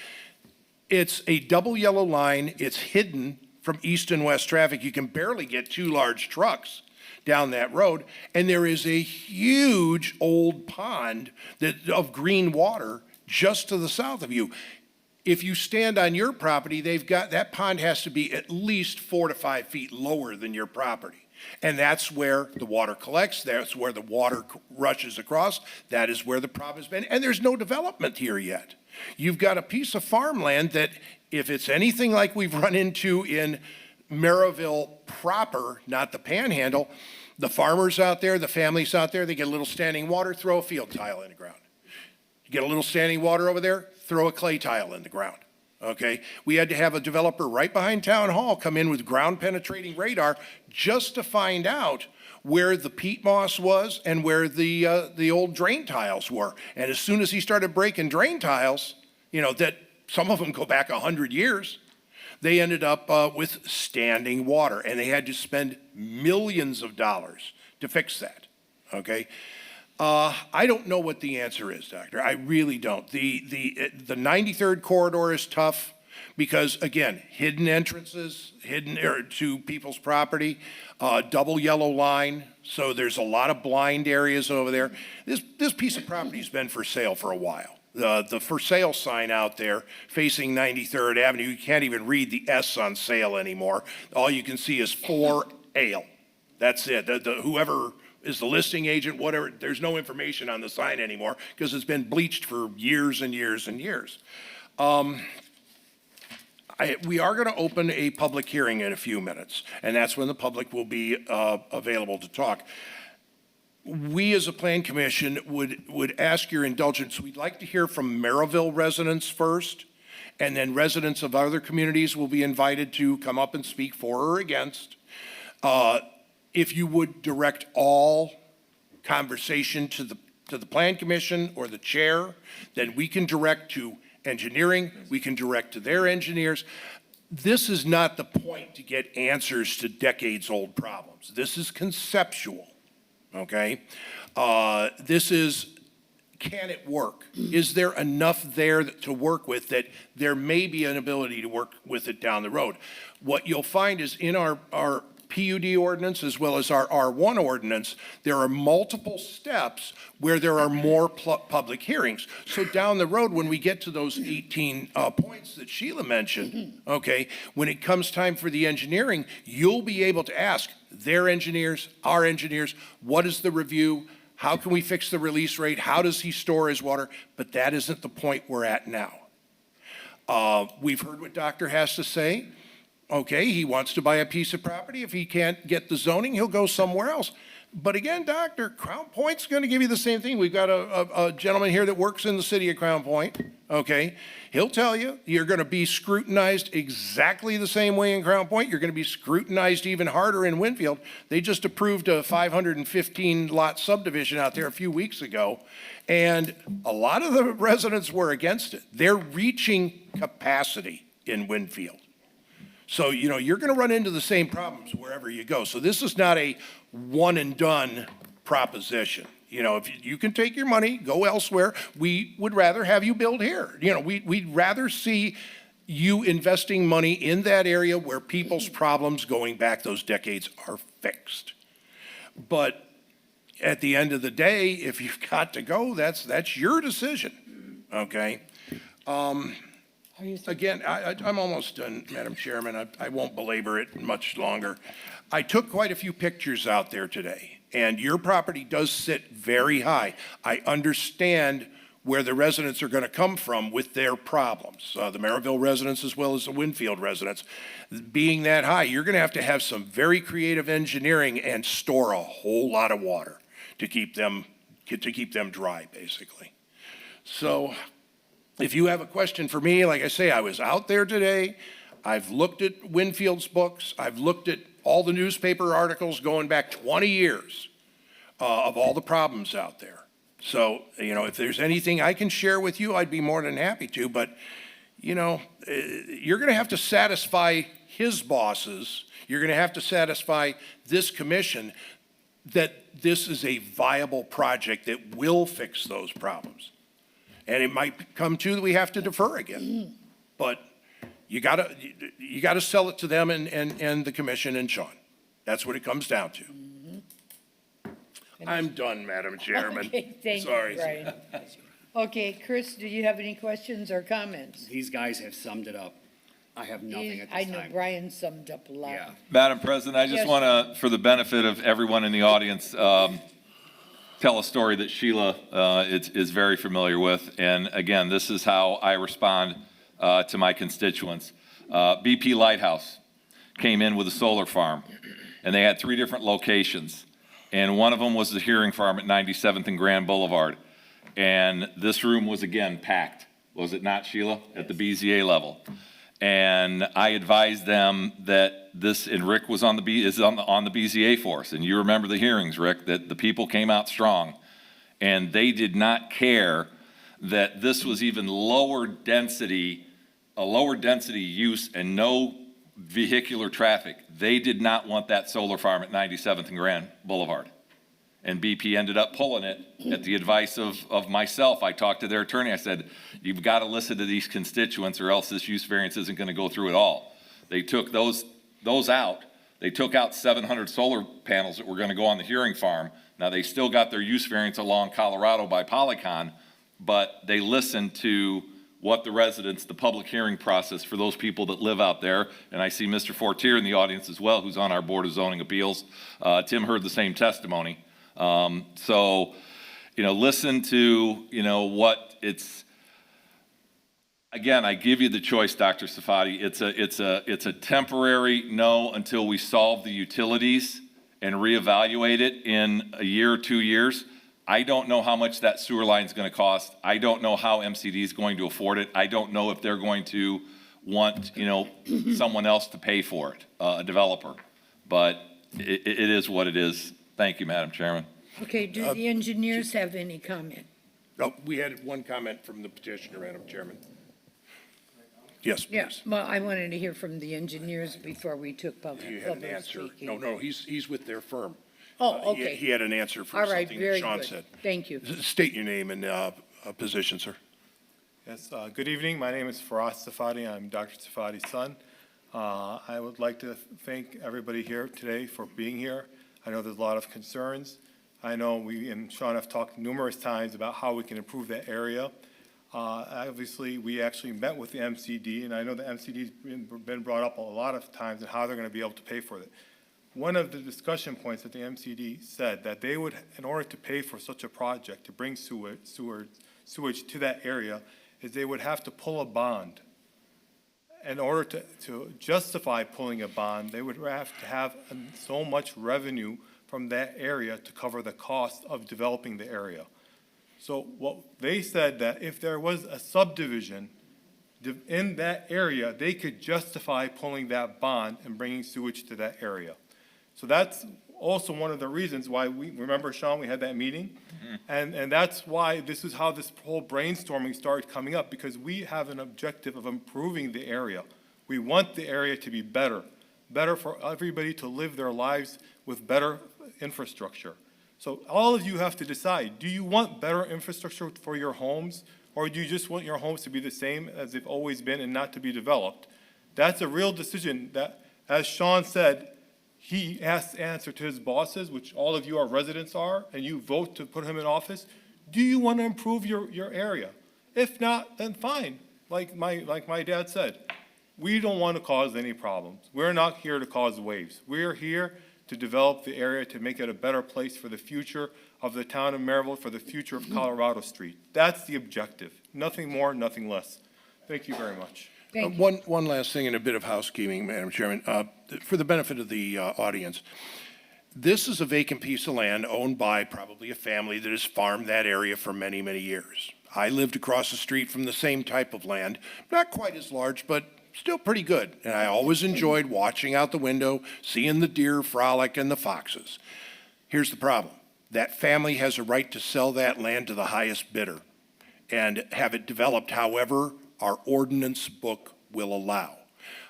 it's a double yellow line. It's hidden from east and west traffic. You can barely get two large trucks down that road. And there is a huge old pond of green water just to the south of you. If you stand on your property, that pond has to be at least 4 to 5 feet lower than your property. And that's where the water collects. That's where the water rushes across. That is where the problem has been. And there's no development here yet. You've got a piece of farmland that, if it's anything like we've run into in Merrillville proper, not the Panhandle, the farmers out there, the families out there, they get a little standing water, throw a field tile in the ground. You get a little standing water over there, throw a clay tile in the ground, okay? We had to have a developer right behind Town Hall come in with ground penetrating radar just to find out where the peat moss was and where the old drain tiles were. And as soon as he started breaking drain tiles, that some of them go back 100 years, they ended up with standing water, and they had to spend millions of dollars to fix that, okay? I don't know what the answer is, Doctor. I really don't. The 93rd corridor is tough because, again, hidden entrances, to people's property, double yellow line, so there's a lot of blind areas over there. This piece of property has been for sale for a while. The for sale sign out there facing 93rd Avenue, you can't even read the S on sale anymore. All you can see is for ale. That's it. Whoever is the listing agent, whatever, there's no information on the sign anymore because it's been bleached for years and years and years. We are going to open a public hearing in a few minutes, and that's when the public will be available to talk. We as a plan commission would ask your indulgence. We'd like to hear from Merrillville residents first, and then residents of other communities will be invited to come up and speak for or against. If you would direct all conversation to the plan commission or the chair, then we can direct to engineering, we can direct to their engineers. This is not the point to get answers to decades-old problems. This is conceptual, okay? This is, can it work? Is there enough there to work with that there may be an ability to work with it down the road? What you'll find is in our PUD ordinance as well as our R1 ordinance, there are multiple steps where there are more public hearings. So down the road, when we get to those 18 points that Sheila mentioned, okay, when it comes time for the engineering, you'll be able to ask their engineers, our engineers, what is the review? How can we fix the release rate? How does he store his water? But that isn't the point we're at now. We've heard what Doctor has to say. Okay, he wants to buy a piece of property. If he can't get the zoning, he'll go somewhere else. But again, Doctor, Crown Point's going to give you the same thing. We've got a gentleman here that works in the city of Crown Point, okay? He'll tell you, you're going to be scrutinized exactly the same way in Crown Point. You're going to be scrutinized even harder in Winfield. They just approved a 515-lot subdivision out there a few weeks ago, and a lot of the residents were against it. They're reaching capacity in Winfield. So, you know, you're going to run into the same problems wherever you go. So this is not a one and done proposition. You know, if you can take your money, go elsewhere, we would rather have you build here. You know, we'd rather see you investing money in that area where people's problems going back those decades are fixed. But at the end of the day, if you've got to go, that's your decision, okay? Again, I'm almost done, Madam Chairman. I won't belabor it much longer. I took quite a few pictures out there today, and your property does sit very high. I understand where the residents are going to come from with their problems, the Merrillville residents as well as the Winfield residents. Being that high, you're going to have some very creative engineering and store a whole lot of water to keep them dry, basically. So if you have a question for me, like I say, I was out there today. I've looked at Winfield's books. I've looked at all the newspaper articles going back 20 years of all the problems out there. So, you know, if there's anything I can share with you, I'd be more than happy to. But, you know, you're going to have to satisfy his bosses. You're going to have to satisfy this commission that this is a viable project that will fix those problems. And it might come to that we have to defer again. But you gotta sell it to them and the commission and Sean. That's what it comes down to. I'm done, Madam Chairman. Okay, thank you, Sorry. Brian. Okay, Chris, do you have any questions or comments? These guys have summed it up. I have nothing at I this know time. Brian summed up a lot. Yeah. Madam President, I just Yes. want to, for the benefit of everyone in the audience, tell a story that Sheila is very familiar with. And again, this is how I respond to my constituents. BP Lighthouse came in with a solar farm, and they had 3 different locations. And one of them was the hearing farm at 97th and Grand Boulevard. And this room was again packed, was it not, Sheila, at the BZA level? And I advised them that this, and Rick was on the BZA force, and you remember the hearings, Rick, that the people came out strong, and they did not care that this was even a lower density use and no vehicular traffic. They did not want that solar farm at 97th and Grand Boulevard. And BP ended up pulling it at the advice of myself. I talked to their attorney. I said, you've got to listen to these constituents or else this use variance isn't going to go through at all. They took those out. They took out 700 solar panels that were going to go on the hearing farm. Now, they still got their use variance along Colorado by Polycon, but they listened to what the residents, the public hearing process for those people that live out there, and I see Mr. Fortier in the audience as well, who's on our Board of Zoning Appeals. Tim heard the same testimony. So, you know, listen to, you know, what it's, again, I give you the choice, Dr. Safadi. It's a temporary no until we solve the utilities and reevaluate it in a year or 2 years. I don't know how much that sewer line is going to cost. I don't know how MCD is going to afford it. I don't know if they're going to want, you know, someone else to pay for it, a developer. But it is what it is. Thank you, Madam Chairman. Okay, do the engineers have any comment? Oh, we had one comment from the petitioner, Madam Chairman. Yes, Yeah, please. well, I wanted to hear from the engineers before we took You public had an answer. speaking. No, he's with their firm. Oh, He okay. had an answer for All right, something that very Sean good. said. Thank you. State your name and position, sir. Yes, good evening. My name is Faraz Safadi. I'm Dr. Safadi's son. I would like to thank everybody here today for being here. I know there's a lot of concerns. I know we and Sean have talked numerous times about how we can improve that area. Obviously, we actually met with the MCD, and I know the MCD's been brought up a lot of times and how they're going to be able to pay for it. One of the discussion points that the MCD said that they would, in order to pay for such a project, to bring sewage to that area, is they would have to pull a bond. In order to justify pulling a bond, they would have to have so much revenue from that area to cover the cost of developing the area. So what they said that if there was a subdivision in that area, they could justify pulling that bond and bringing sewage to that area. So that's also one of the reasons why remember, Sean, we had that meeting? And that's why this is how this whole brainstorming started coming up, because we have an objective of improving the area. We want the area to be better for everybody to live their lives with better infrastructure. So all of you have to decide, do you want better infrastructure for your homes, or do you just want your homes to be the same as they've always been and not to be developed? That's a real decision that, as Sean said, he has to answer to his bosses, which all of you are residents are, and you vote to put him in office. Do you want to improve your area? If not, then fine. Like my dad said, we don't want to cause any problems. We're not here to cause waves. We're here to develop the area, to make it a better place for the future of the town of Merrillville, for the future of Colorado Street. That's the objective. Nothing more, nothing less. Thank you very much. One last thing and a bit of housekeeping, Madam Chairman, for the benefit of the audience. This is a vacant piece of land owned by probably a family that has farmed that area for many, many years. I lived across the street from the same type of land, not quite as large, but still pretty good. And I always enjoyed watching out the window, seeing the deer frolic and the foxes. Here's the problem. That family has a right to sell that land to the highest bidder and have it developed however our ordinance book will allow.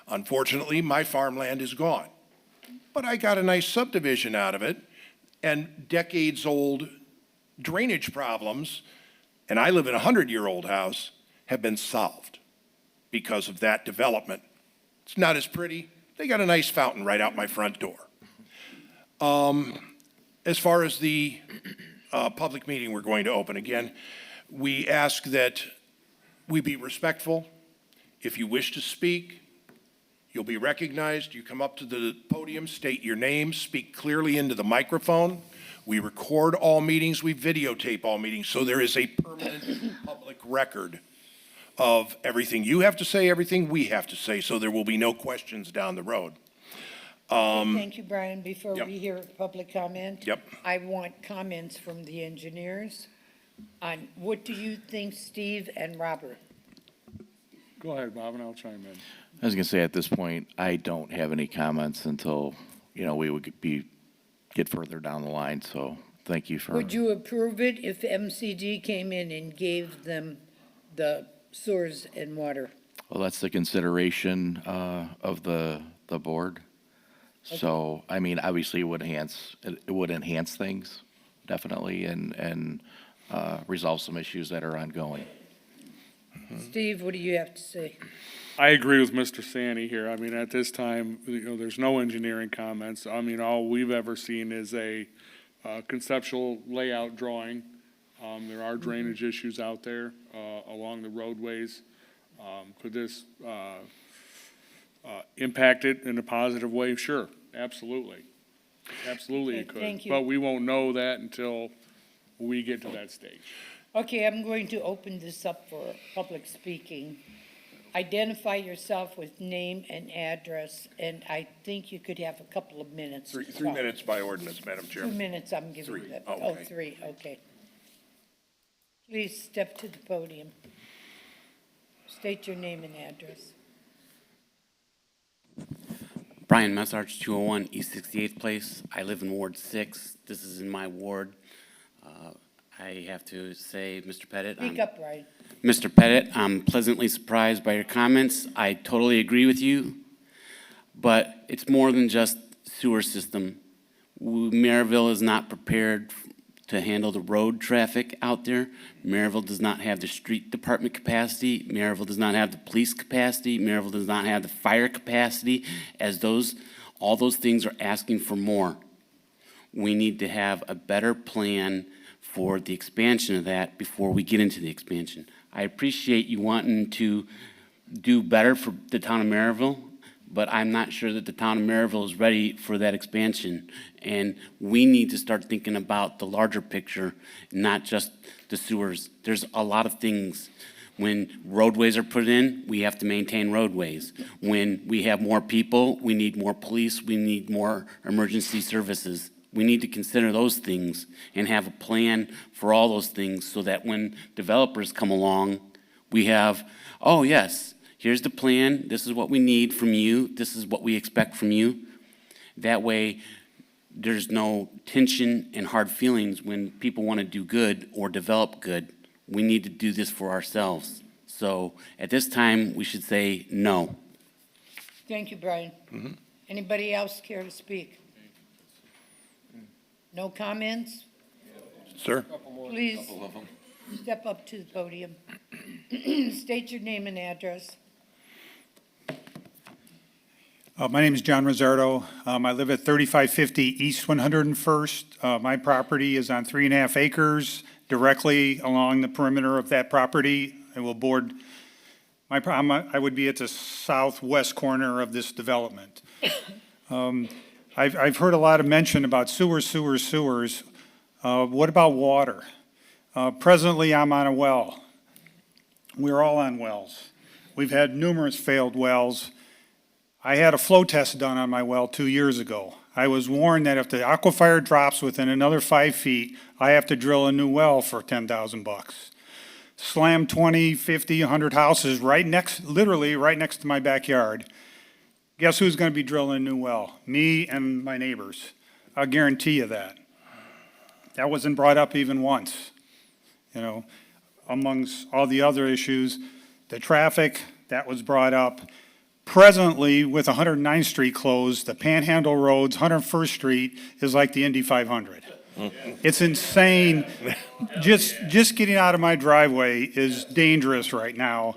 Unfortunately, my farmland is gone, but I got a nice subdivision out of it, and decades-old drainage problems, and I live in a 100-year-old house, have been solved because of that development. It's not as pretty. They got a nice fountain right out my front door. As far as the public meeting we're going to open, again, we ask that we be respectful. If you wish to speak, you'll be recognized. You come up to the podium, state your name, speak clearly into the microphone. We record all meetings, we videotape all meetings, so there is a permanent public record of everything you have to say, everything we have to say, so there will be no questions down the road. Thank you, Brian. Before Yep. we hear public comment. Yep. I want comments from the engineers on what do you think, Steve and Robert? Go ahead, Bob, and I'll chime in. I was gonna say, at this point, I don't have any comments until, we would get further down the line, so thank you for. Would you approve it if MCD came in and gave them the sewers and water? Well, that's the consideration of the board. So, obviously, it would enhance things, definitely, and resolve some issues that are ongoing. Steve, what do you have to say? I agree with Mr. Sani here. At this time, there's no engineering comments. All we've ever seen is a conceptual layout drawing. There are drainage issues out there along the roadways. Could this impact it in a positive way? Sure, absolutely. Absolutely it Okay, could. thank you. But we won't know that until we get to that stage. Okay, I'm going to open this up for public speaking. Identify yourself with name and address, and I think you could have a couple of minutes. to Three talk. minutes by ordinance, Madam 2 Chairman. minutes I'm giving Three. you. Oh, Oh, okay. 3, okay. Please step to the podium. State your name and address. Brian Messarch, 201 East 68th Place. I live in Ward 6. This is in my ward. I have to say, Mr. Pettit. Speak up, Brian. Mr. Pettit, I'm pleasantly surprised by your comments. I totally agree with you, but it's more than just sewer system. Merrillville is not prepared to handle the road traffic out there. Merrillville does not have the street department capacity. Merrillville does not have the police capacity. Merrillville does not have the fire capacity. All those things are asking for more. We need to have a better plan for the expansion of that before we get into the expansion. I appreciate you wanting to do better for the town of Merrillville, but I'm not sure that the town of Merrillville is ready for that expansion. And we need to start thinking about the larger picture, not just the sewers. There's a lot of things. When roadways are put in, we have to maintain roadways. When we have more people, we need more police, we need more emergency services. We need to consider those things and have a plan for all those things so that when developers come along, we have, oh yes, here's the plan, this is what we need from you, this is what we expect from you. That way, there's no tension and hard feelings when people want to do good or develop good. We need to do this for ourselves. So at this time, we should say no. Thank you, Brian. Anybody else care to speak? No comments? Sir? Please step up to the podium. State your name and address. My name is John Rizzardo. I live at 3550 East 101st. My property is on 3.5 acres directly along the perimeter of that property. I will board, I would be at the southwest corner of this development. I've heard a lot of mention about sewers. What about water? Presently, I'm on a well. We're all on wells. We've had numerous failed wells. I had a flow test done on my well 2 years ago. I was warned that if the aquifer drops within another 5 feet, I have to drill a new well for $10,000. Slam 20, 50, 100 houses literally right next to my backyard. Guess who's going to be drilling a new well? Me and my neighbors. I'll guarantee you that. That wasn't brought up even once. Amongst all the other issues, the traffic, that was brought up. Presently, with 109th Street closed, the Panhandle Roads, 101st Street is like the Indy 500. It's insane. Just getting out of my driveway is dangerous right now.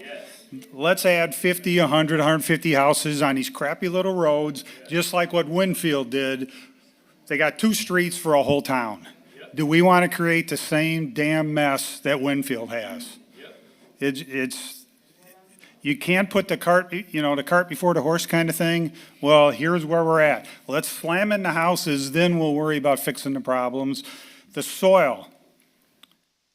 Let's add 50, 100, 150 houses on these crappy little roads, just like what Winfield did. They got 2 streets for a whole town. Do we want to create the same damn mess that Winfield has? You can't put the cart before the horse kind of thing. Well, here's where we're at. Let's slam in the houses, then we'll worry about fixing the problems. The soil.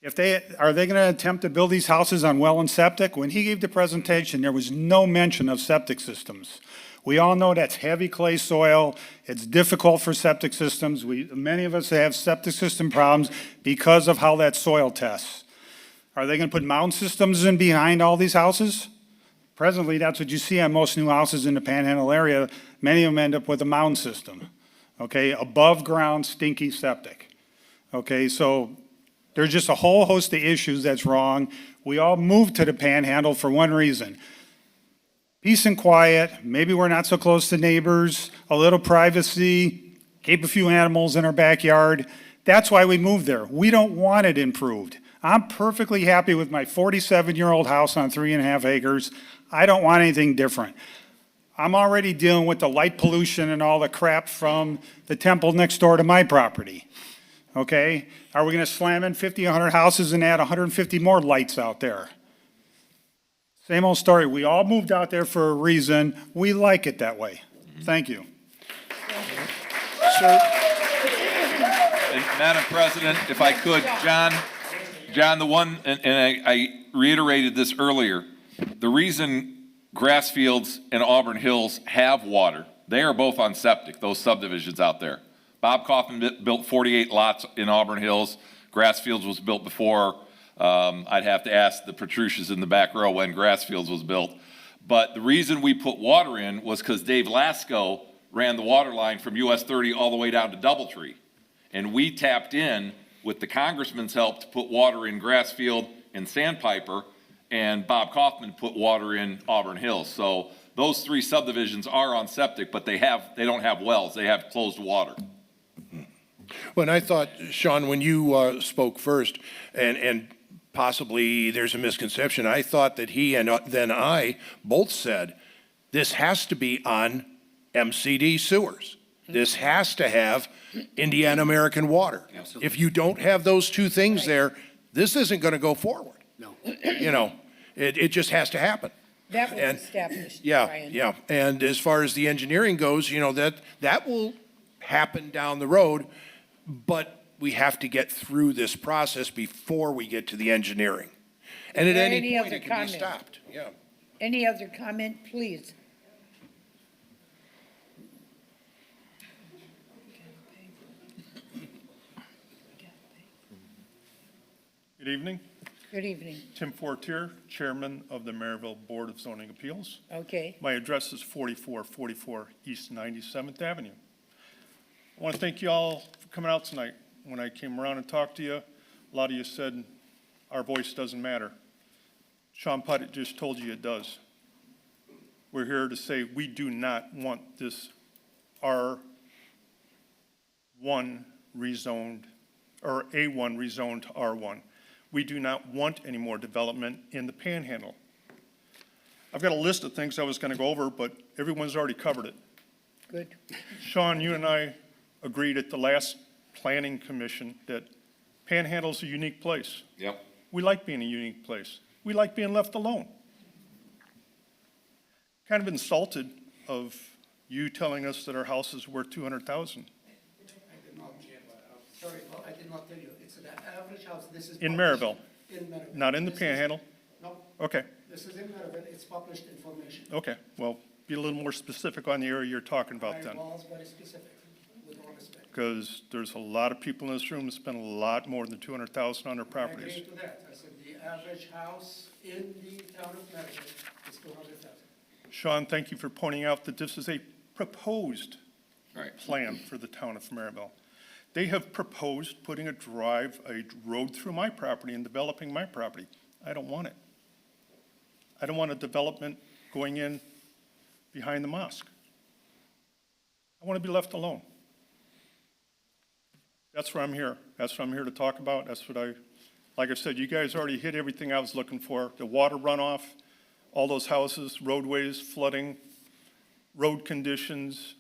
Are they going to attempt to build these houses on well and septic? When he gave the presentation, there was no mention of septic systems. We all know that's heavy clay soil. It's difficult for septic systems. Many of us have septic system problems because of how that soil tests. Are they going to put mound systems in behind all these houses? Presently, that's what you see on most new houses in the Panhandle area. Many of them end up with a mound system, okay, above ground stinky septic. Okay, so there's just a whole host of issues that's wrong. We all moved to the Panhandle for one reason. Peace and quiet, maybe we're not so close to neighbors, a little privacy, keep a few animals in our backyard. That's why we moved there. We don't want it improved. I'm perfectly happy with my 47-year-old house on 3.5 acres. I don't want anything different. I'm already dealing with the light pollution and all the crap from the temple next door to my property. Okay? Are we going to slam in 50, 100 houses and add 150 more lights out there? Same old story. We all moved out there for a reason. We like it that way. Thank you. Sir? And Madam President, if I could, John, the one, and I reiterated this earlier, the reason Grassfields and Auburn Hills have water, they are both on septic, those subdivisions out there. Bob Kaufman built 48 lots in Auburn Hills. Grassfields was built before. I'd have to ask the Petrucias in the back row when Grassfields was built. But the reason we put water in was because Dave Lasko ran the water line from US 30 all the way down to Doubletree. And we tapped in with the congressman's help to put water in Grassfield and Sandpiper, and Bob Kaufman put water in Auburn Hills. So those 3 subdivisions are on septic, but they don't have wells. They have closed water. When I thought, Sean, when you spoke first, and possibly there's a misconception, I thought that he and then I both said, this has to be on MCD sewers. This has to have Indiana American Water. If you don't have those two things there, this isn't going to go forward. No. You know, it just has to happen. That was And- established, Yeah, Brian. yeah. And as far as the engineering goes, you know, that will happen down the road, but we have to get through this process before we get to the engineering. And at there any any point, other it can be comment? stopped, yeah. Any other comment, please? Good evening. Good evening. Tim Fortier, Chairman of the Merrillville Board of Zoning Appeals. Okay. My address is 4444 East 97th Avenue. I want to thank you all for coming out tonight. When I came around and talked to you, a lot of you said our voice doesn't matter. Sean Putt just told you it does. We're here to say we do not want this R1 rezoned, or A1 rezoned to R1. We do not want any more development in the Panhandle. I've got a list of things I was going to go over, but everyone's already covered it. Good. Sean, you and I agreed at the last planning commission that Panhandle's a unique place. Yep. We like being a unique place. We like being left alone. Kind of insulted of you telling us that our house is worth 200,000. Sorry, well, I did not tell you. It's the average house, this is. In published Merrillville, In Merrillville. not in the This is- Panhandle? No, Okay, this is in Merrillville, it's published information. okay. Well, be a little more specific on the area you're talking about I then. was very specific, with all respect. Because there's a lot of people in this room that spend a lot more than 200,000 on their I properties. agree to that. I said the average house in the town of Merrillville is 200,000. Sean, thank you for pointing out that this is a proposed Right. plan for the town of Merrillville. They have proposed putting a road through my property and developing my property. I don't want it. I don't want a development going in behind the mosque. I want to be left alone. That's where I'm here. That's what I'm here to talk about. That's what like I said, you guys already hit everything I was looking for. The water runoff, all those houses, roadways, flooding, road conditions.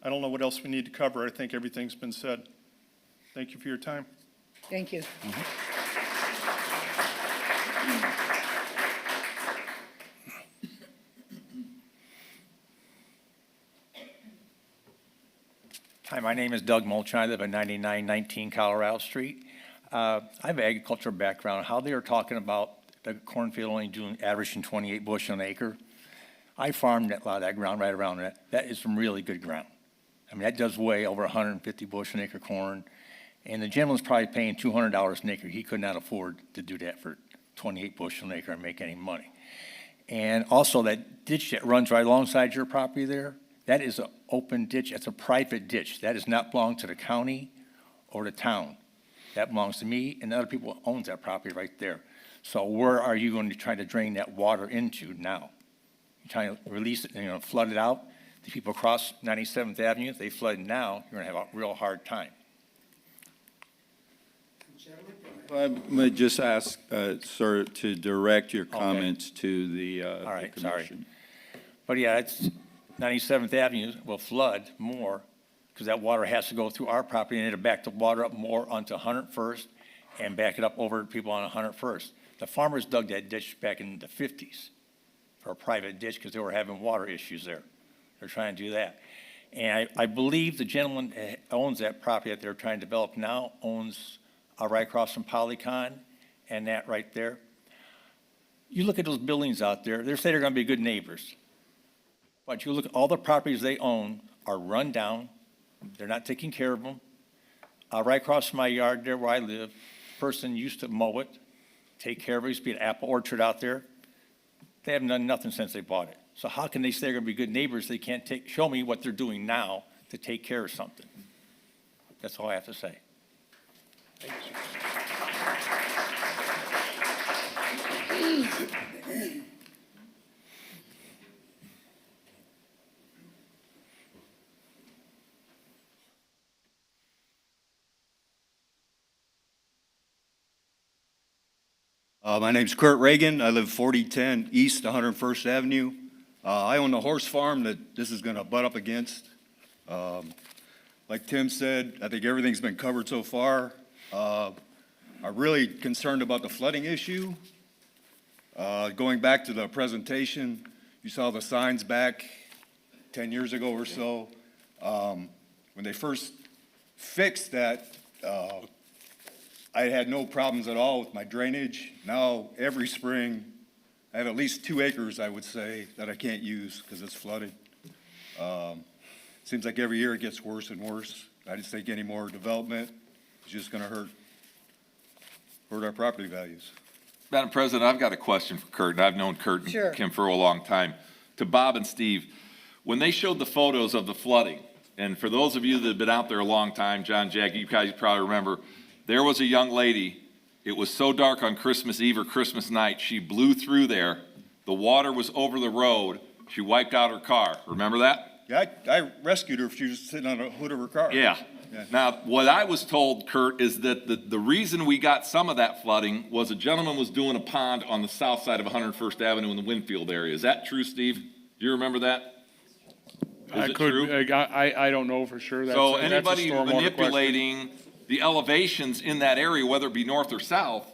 I don't know what else we need to cover. I think everything's been said. Thank you for your time. Thank you. Hi, my name is Doug Mulch. I live at 9919 Colorado Street. I have an agricultural background. How they are talking about the cornfield only doing averaging 28 bushel an acre. I farmed a lot of that ground right around that. That is some really good ground. I mean, that does weigh over 150 bushel an acre corn. And the gentleman's probably paying $200 an acre. He could not afford to do that for 28 bushel an acre and make any money. And also that ditch that runs right alongside your property there, that is an open ditch. It's a private ditch. That does not belong to the county or the town. That belongs to me and the other people who owns that property right there. So where are you going to try to drain that water into now? You're trying to release it, flood it out. The people across 97th Avenue, if they flood now, you're going to have a real hard time. I might just ask, sir, to direct your Okay. comments to the All right, the sorry. commission. But yeah, it's 97th Avenue will flood more because that water has to go through our property and it'll back the water up more onto 101st and back it up over to people on 101st. The farmers dug that ditch back in the 50s for a private ditch because they were having water issues there. They're trying to do that. And I believe the gentleman that owns that property that they're trying to develop now owns right across from Polycon and that right there. You look at those buildings out there, they say they're going to be good neighbors. But you look at all the properties they own are run down. They're not taking care of them. Right across from my yard there where I live, person used to mow it, take care of it. Used to be an apple orchard out there. They haven't done nothing since they bought it. So how can they say they're going to be good neighbors? They can't show me what they're doing now to take care of something. That's all I have to say. My name's Kurt Reagan. I live 4010 East 101st Avenue. I own a horse farm that this is going to butt up against. Like Tim said, I think everything's been covered so far. I'm really concerned about the flooding issue. Going back to the presentation, you saw the signs back 10 years ago or so. When they first fixed that, I had no problems at all with my drainage. Now, every spring, I have at least 2 acres, I would say, that I can't use because it's flooded. Seems like every year it gets worse and worse. I just think any more development is just going to hurt our property values. Madam President, I've got a question for Kurt, and I've known Kurt and Sure. Kim for a long time. To Bob and Steve, when they showed the photos of the flooding, and for those of you that have been out there a long time, John, Jackie, you guys probably remember, there was a young lady, it was so dark on Christmas Eve or Christmas night, she blew through there, the water was over the road, she wiped out her car. Remember that? Yeah, I rescued her if she was sitting on the hood of her car. Yeah. Now, what I was told, Kurt, is that the reason we got some of that flooding was a gentleman was doing a pond on the south side of 101st Avenue in the Winfield area. Is that true, Steve? Do you remember that? Is it true? I don't know for sure. That's So that's a anybody stormwater question. manipulating the elevations in that area, whether it be north or south,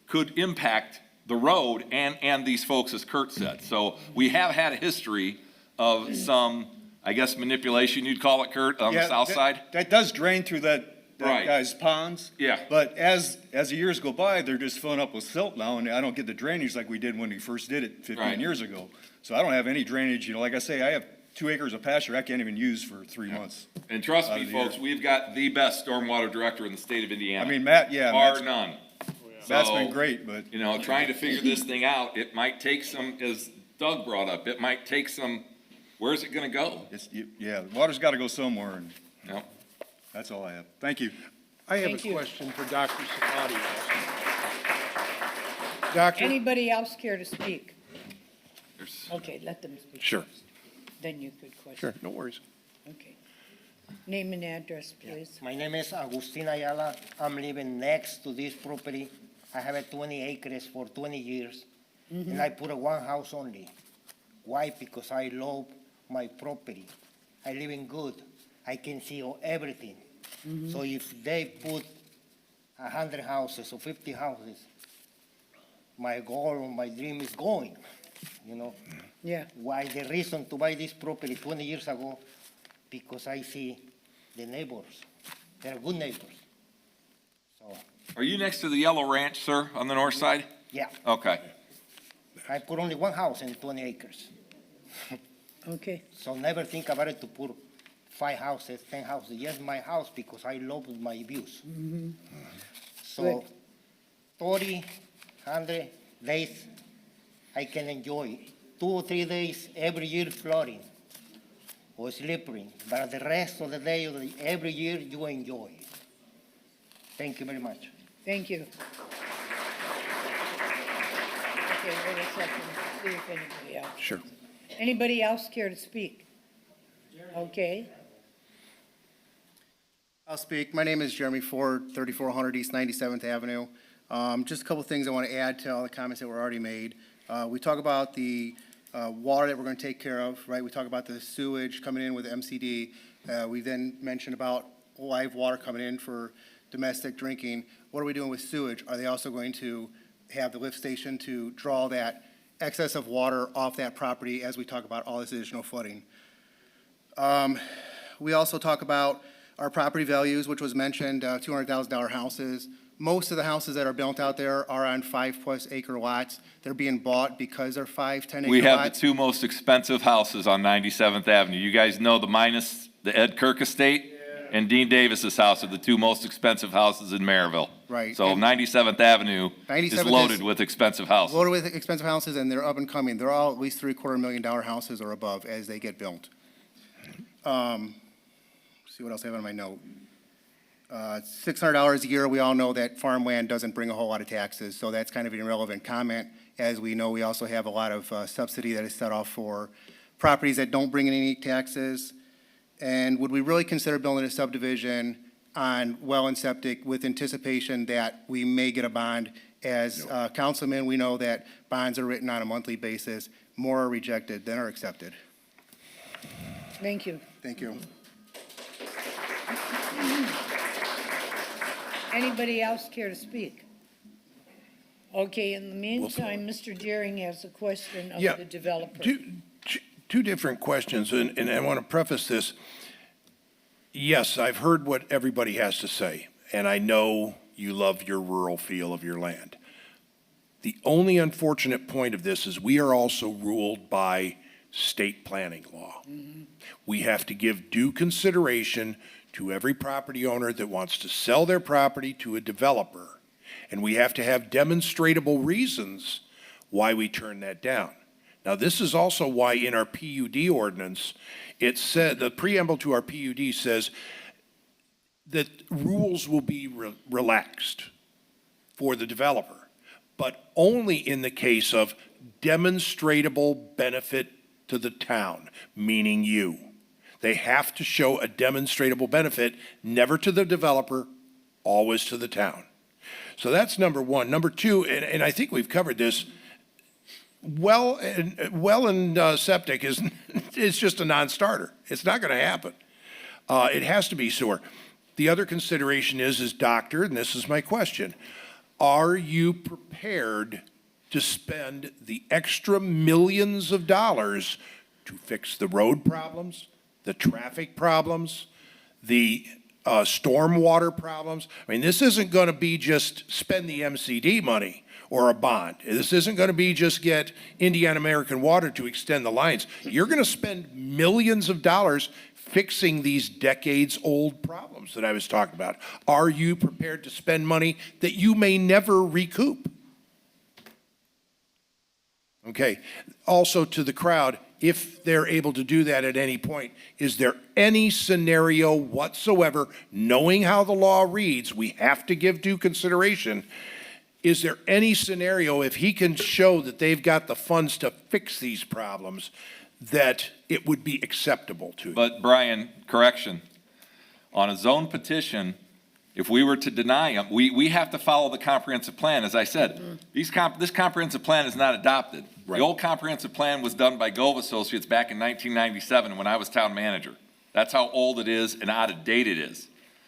could impact the road and these folks, as Kurt said. So we have had a history of some, I guess, manipulation, you'd call it, Kurt, on the south side? That does drain through that Right. guy's ponds. Yeah. But as the years go by, they're just filling up with silt now, and I don't get the drainage like we did when we first did it 15 Right. years ago. So I don't have any drainage, like I say, I have 2 acres of pasture I can't even use for 3 months. And trust Out me, of the folks, year. we've got the best stormwater director in the state of Indiana. I mean, Matt, Bar none. Matt's So, been great, but. Trying to figure this thing out, it might take some, as Doug brought up, it might take some, where's it gonna go? Yeah, the water's got to go somewhere, and Yep. that's all I have. Thank you. I have Thank a you. question for Dr. Safadi. Doctor? Anybody else care to speak? There's- Okay, let them speak. Sure. Then you could question. Sure, no worries. Okay. Name and address, please. My name is Agustin Ayala. I'm living next to this property. I have 20 acres for 20 years, and I put one house only. Why? Because I love my property. I live in good. I can see everything. So if they put 100 houses or 50 houses, my goal, my dream is going, Yeah. Why the reason to buy this property 20 years ago? Because I see the neighbors. They're good neighbors. So, Are you next to the Yellow Ranch, sir, on the north side? yeah, Okay. I put only one house in 20 acres. Okay. So never think about it to put 5 houses, 10 houses. Yes, my house because I love my views. So 30, 100 days, I can enjoy. 2 or 3 days every year flooding or slippery. But the rest of the day, every year, you enjoy. Thank you very much. Thank you. Okay, wait a second, see if anybody else. Sure. Anybody else care to speak? Okay. I'll speak. My name is Jeremy Ford, 3400 East 97th Avenue. Just a couple of things I want to add to all the comments that were already made. We talk about the water that we're going to take care of, right? We talk about the sewage coming in with MCD. We then mentioned about live water coming in for domestic drinking. What are we doing with sewage? Are they also going to have the lift station to draw that excess of water off that property as we talk about all this additional flooding? We also talk about our property values, which was mentioned, $200,000 houses. Most of the houses that are built out there are on 5+ acre lots. They're being bought because they're 5, 10 acre We have the lots. 2 most expensive houses on 97th Avenue. You guys know the Ed Kirk estate and Dean Davis's house are the 2 most expensive houses in Merrillville. Right. So And 97th Avenue is 97th loaded is with expensive houses. Loaded with expensive houses, and they're up and coming. They're all at least $750,000 houses or above as they get built. See what else I have on my note. $600 a year, we all know that farmland doesn't bring a whole lot of taxes, so that's kind of an irrelevant comment. As we know, we also have a lot of subsidy that is set off for properties that don't bring in any taxes. And would we really consider building a subdivision on well and septic with anticipation that we may get a bond As councilmen, we know that bonds are written on a monthly basis. More are rejected than are accepted. Thank you. Thank you. Anybody else care to speak? Okay, in the meantime, Mr. Deering has a question of Yeah. the developer. Two different questions, and I want to preface this. Yes, I've heard what everybody has to say, and I know you love your rural feel of your land. The only unfortunate point of this is we are also ruled by state planning law. We have to give due consideration to every property owner that wants to sell their property to a developer, and we have to have demonstrable reasons why we turn that down. Now, this is also why in our PUD ordinance, it said, the preamble to our PUD says that rules will be relaxed for the developer, but only in the case of demonstrable benefit to the town, meaning you. They have to show a demonstrable benefit, never to the developer, always to the town. So that's number one. Number two, and I think we've covered this, well and septic is just a non-starter. It's not going to happen. It has to be sewer. The other consideration is doctor, and this is my question, are you prepared to spend the extra millions of dollars to fix the road problems, the traffic problems, the stormwater problems? I mean, this isn't going to be just spend the MCD money or a bond. This isn't going to be just get Indiana American Water to extend the lines. You're going to spend millions of dollars fixing these decades-old problems that I was talking about. Are you prepared to spend money that you may never recoup? Okay. Also to the crowd, if they're able to do that at any point, is there any scenario whatsoever, knowing how the law reads, we have to give due consideration, is there any scenario, if he can show that they've got the funds to fix these problems, that it would be acceptable to you? But Brian, correction, on a zone petition, if we were to deny them, we have to follow the comprehensive plan. As I said, this comprehensive plan is not adopted. Right. The old comprehensive plan was done by Gove Associates back in 1997 when I was town manager. That's how old it is and out of date it is.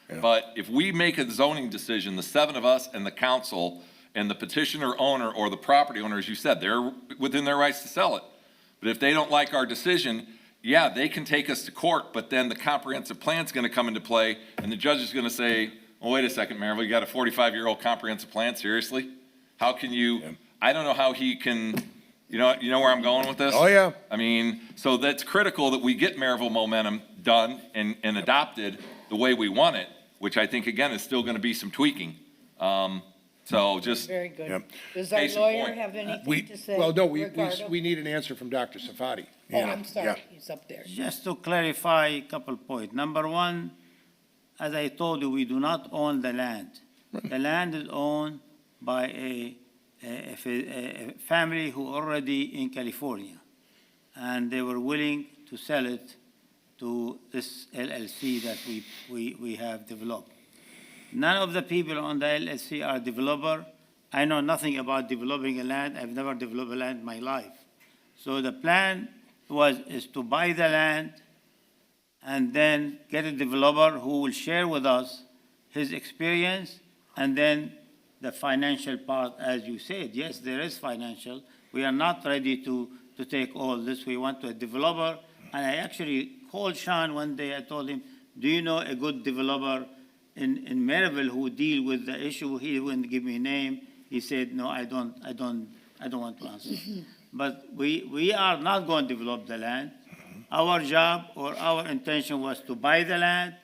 Yeah. But if we make a zoning decision, the seven of us and the council and the petitioner owner or the property owner, as you said, they're within their rights to sell it. But if they don't like our decision, yeah, they can take us to court, but then the comprehensive plan's gonna come into play and the judge is gonna say, well, wait a second, Merrillville, you got a 45-year-old comprehensive plan, seriously? How can you, I don't know how he can, you know where I'm going with this? Oh, yeah. I mean, so that's critical that we get Merrillville momentum done and adopted the way we want it, which I think, again, is still gonna be some tweaking. So just, Very good. Yep. Does our Case in lawyer point. have anything to say? Well, no, Ricardo? we need an answer from Dr. Safadi. Oh, I'm sorry, Yeah. he's up there. Just to clarify a couple points. Number one, as I told you, we do not own the land. The land is owned by a family who already in California, and they were willing to sell it to this LLC that we have developed. None of the people on the LLC are developer. I know nothing about developing a land. I've never developed a land in my life. So the plan is to buy the land and then get a developer who will share with us his experience and then the financial part, as you said. Yes, there is financial. We are not ready to take all this. We want a developer. And I actually called Sean one day. I told him, do you know a good developer in Merrillville who deal with the issue? He wouldn't give me a name. He said, no, I don't want to answer. But we are not going to develop the land. Our job or our intention was to buy the land,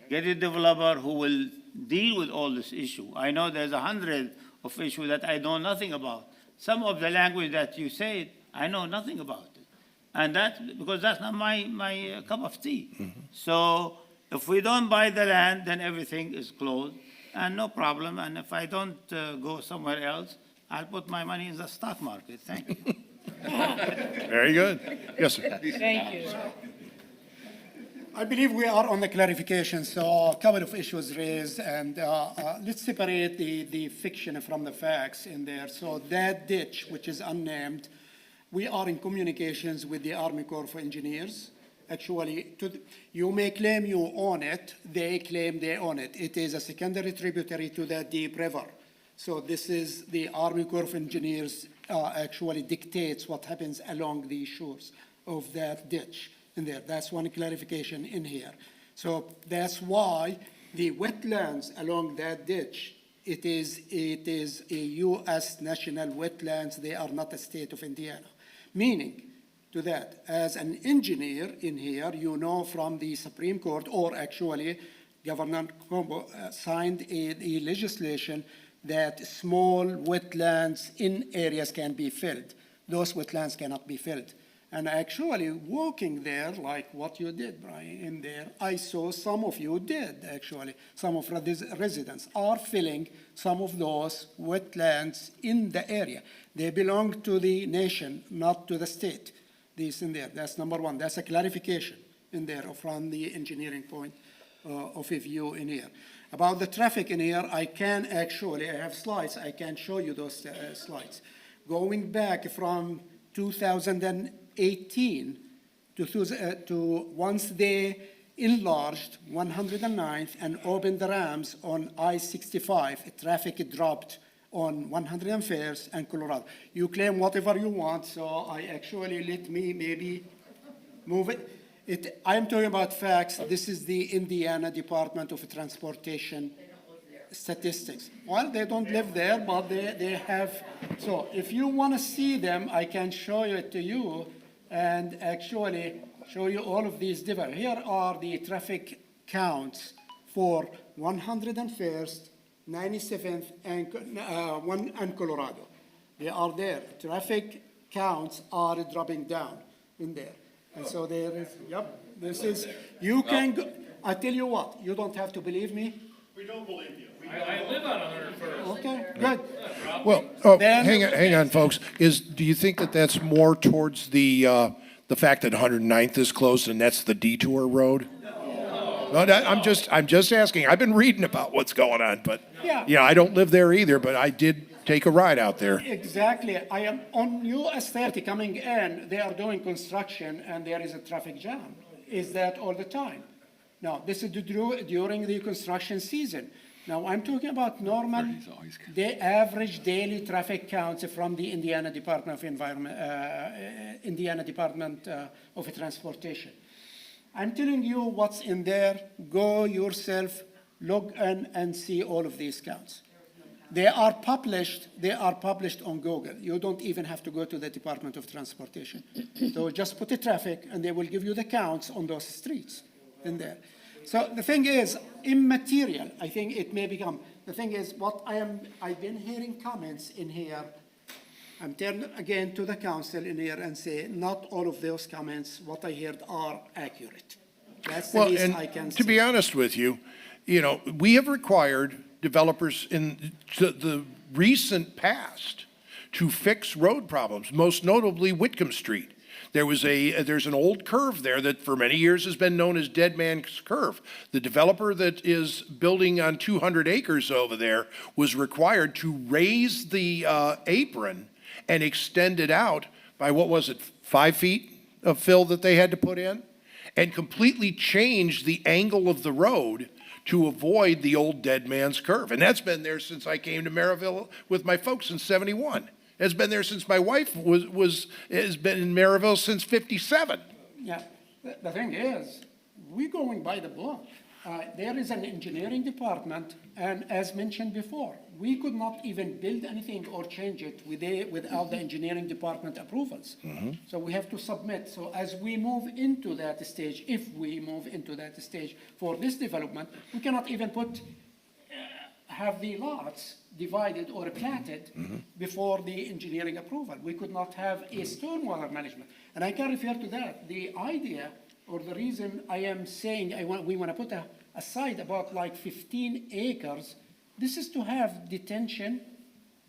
get a developer who will deal with all this issue. I know there's 100 of issues that I know nothing about. Some of the language that you said, I know nothing about it. And that's because that's not my cup of tea. So if we don't buy the land, then everything is closed and no problem. And if I don't go somewhere else, I'll put my money in the stock market. Thank you. Very good. Yes, sir. Thank you. I believe we are on the clarification, so a couple of issues raised, and let's separate the fiction from the facts in there. So that ditch, which is unnamed, we are in communications with the Army Corps of Engineers. Actually, you may claim you own it, they claim they own it. It is a secondary tributary to the deep river. So this is the Army Corps of Engineers actually dictates what happens along the shores of that ditch in there. That's one clarification in here. So that's why the wetlands along that ditch, it is a U.S. national wetlands. They are not a state of Indiana. Meaning to that, as an engineer in here, you know from the Supreme Court, or actually Governor Combo signed a legislation that small wetlands in areas can be filled. Those wetlands cannot be filled. And actually walking there, like what you did, Brian, in there, I saw some of you did, actually. Some of the residents are filling some of those wetlands in the area. They belong to the nation, not to the state. This in there, that's number one. That's a clarification in there from the engineering point of a view in here. About the traffic in here, I have slides, I can show you those slides. Going back from 2018 to once they enlarged 109th and opened the ramps on I-65, traffic dropped on 101st and Colorado. You claim whatever you want, so I actually let me maybe move it. I'm talking about facts. This is the Indiana Department of Transportation statistics. Well, they don't live there, but they have. So if you want to see them, I can show it to you and actually show you all of these different. Here are the traffic counts for 101st, 97th, and Colorado. They are there. Traffic counts are dropping down in there. And so there is, this is, you can go, I tell you what, you don't have to believe me. We don't believe you. I live on 101st. Okay, good. Well, hang on, folks. Do you think that that's more towards the fact that 109th is closed and that's the detour road? No, I'm just asking. I've been reading about what's going on, but I don't live there either, but I did take a ride out there. Exactly. I am on US 30 coming in. They are doing construction and there is a traffic jam. Is that all the time? No, this is during the construction season. Now I'm talking about normal, the average daily traffic counts from the Indiana Department of of Transportation. I'm telling you what's in there. Go yourself, log in and see all of these counts. They are published on Google. You don't even have to go to the Department of Transportation. So just put the traffic and they will give you the counts on those streets in there. So the thing is, immaterial, I think it may become. The thing is, I've been hearing comments in here. I'm turning again to the council in here and say, not all of those comments, what I heard, are accurate. That's the least I can say. To be honest with you, we have required developers in the recent past to fix road problems, most notably Whitcomb Street. There's an old curve there that for many years has been known as Dead Man's Curve. The developer that is building on 200 acres over there was required to raise the apron and extend it out by, 5 feet of fill that they had to put in, and completely change the angle of the road to avoid the old Dead Man's Curve. And that's been there since I came to Merrillville with my folks in '71. It's been there since my wife has been in Merrillville since '57. Yeah, the thing is, we're going by the book. There is an engineering department, and as mentioned before, we could not even build anything or change it without the engineering department approvals. Mm-hmm. So we have to submit. So as we move into that stage, if we move into that stage for this development, we cannot even have the lots divided or platted before the engineering approval. We could not have a stormwater management. And I can refer to that. The idea or the reason I am saying we want to put aside about like 15 acres, this is to have detention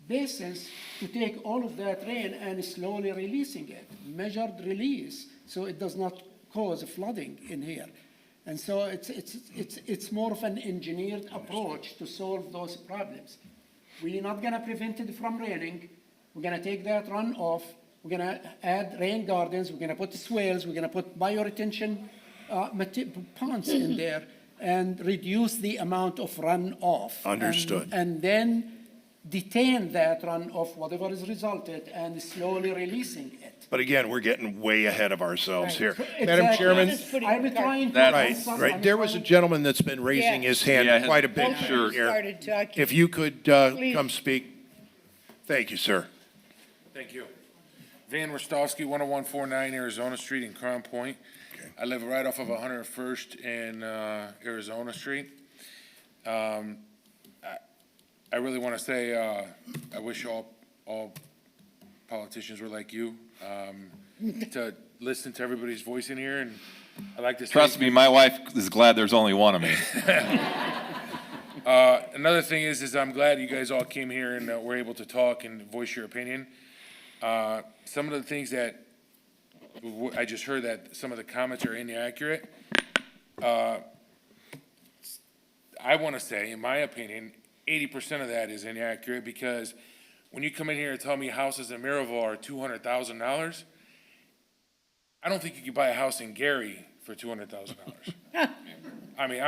basins to take all of that rain and slowly releasing it, measured release, so it does not cause flooding in here. And so it's more of an engineered approach to solve those problems. We're not gonna prevent it from raining. We're gonna take that runoff. We're gonna add rain gardens. We're gonna put swales. We're gonna put bioretention ponds in there and reduce the amount of runoff. Understood. And then detain that runoff, whatever is resulted, and slowly releasing it. But again, we're getting way ahead of ourselves here. Exactly. Madam Chairman? I'm trying to. Right. There was a gentleman that's been raising his hand Yeah, quite a bit both of you here. started talking. If you could Please. come speak. Thank you, sir. Thank you. Van Rostovsky, 10149 Arizona Street in Crown Point. I live right off of 101st and Arizona Street. I really want to say I wish all politicians were like you, to listen to everybody's voice in here, and I like to say. Trust me, my wife is glad there's only one of me. Another thing is I'm glad you guys all came here and were able to talk and voice your opinion. Some of the things that I just heard, that some of the comments are inaccurate. I want to say, in my opinion, 80% of that is inaccurate, because when you come in here and tell me houses in Merrillville are $200,000, I don't think you could buy a house in Gary for $200,000. I mean,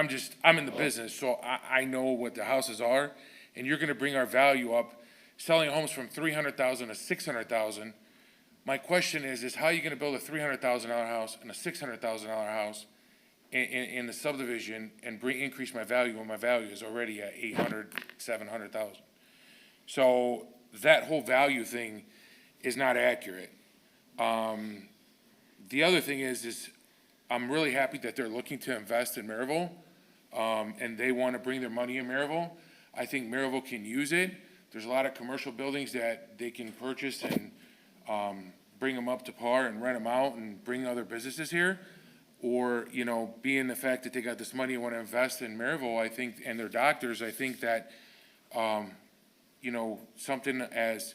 I'm in the business, so I know what the houses are, and you're gonna bring our value up, selling homes from $300,000 to $600,000. My question is how are you gonna build a $300,000 house and a $600,000 house in the subdivision and increase my value when my value is already at $800,000, $700,000? So that whole value thing is not accurate. The other thing is I'm really happy that they're looking to invest in Merrillville, and they want to bring their money in Merrillville. I think Merrillville can use it. There's a lot of commercial buildings that they can purchase and bring them up to par and rent them out and bring other businesses here. Or, being the fact that they got this money and want to invest in Merrillville, I think, and their doctors, I think that, something as,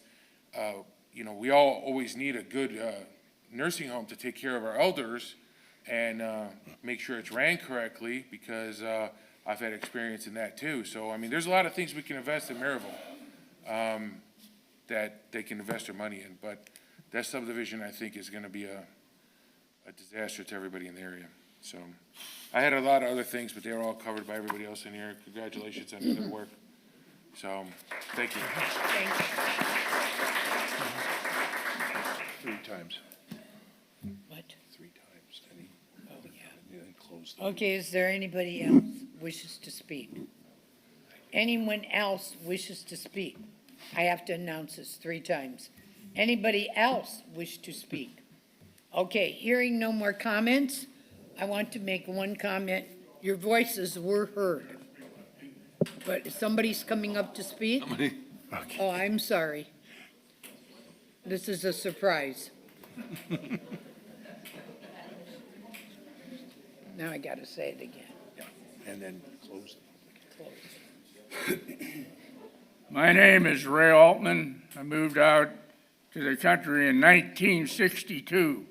we all always need a good nursing home to take care of our elders and make sure it's ran correctly, because I've had experience in that too. So, I mean, there's a lot of things we can invest in Merrillville that they can invest their money in. But that subdivision, I think, is going to be a disaster to everybody in the area. So I had a lot of other things, but they were all covered by everybody else in here. Congratulations on the good work. So, thank you. Thank you. 3 times. What? 3 times. Oh, yeah. Okay, is there anybody else wishes to speak? Anyone else wishes to speak? I have to announce this 3 times. Anybody else wish to speak? Okay, hearing no more comments, I want to make one comment. Your voices were heard. But if somebody's coming up to speak? Oh, I'm sorry. This is a surprise. Now I gotta say it again. And then close. My name is Ray Altman. I moved out to the country in 1962.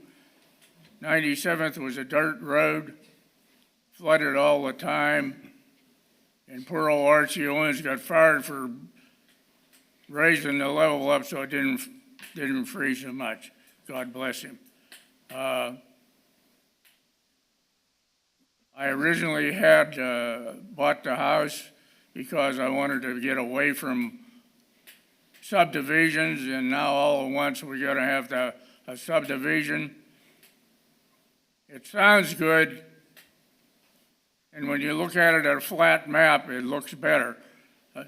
97th was a dirt road, flooded all the time, and poor old Archie Owens got fired for raising the level up so it didn't freeze so much. God bless him. I originally had bought the house because I wanted to get away from subdivisions, and now all at once we got to have a subdivision. It sounds good, and when you look at it at a flat map, it looks better.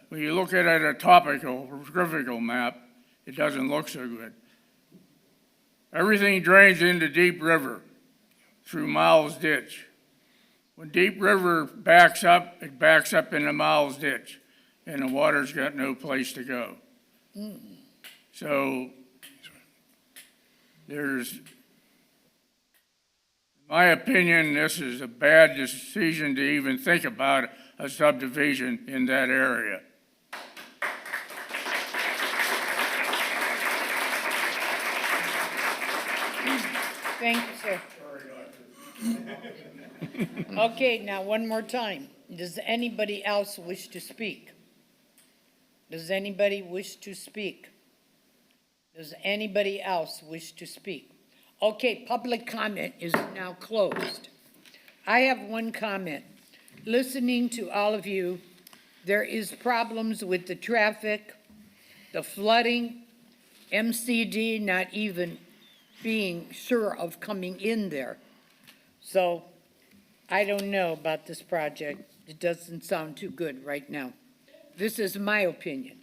When you look at it at a topographical map, it doesn't look so good. Everything drains into Deep River through Miles Ditch. When Deep River backs up, it backs up into Miles Ditch, and the water's got no place to go. So there's, in my opinion, this is a bad decision to even think about a subdivision in that area. Thank you, sir. Okay, now one more time. Does anybody else wish to speak? Does anybody wish to speak? Does anybody else wish to speak? Okay, public comment is now closed. I have one comment. Listening to all of you, there is problems with the traffic, the flooding, MCD not even being sure of coming in there. So I don't know about this project. It doesn't sound too good right now. This is my opinion.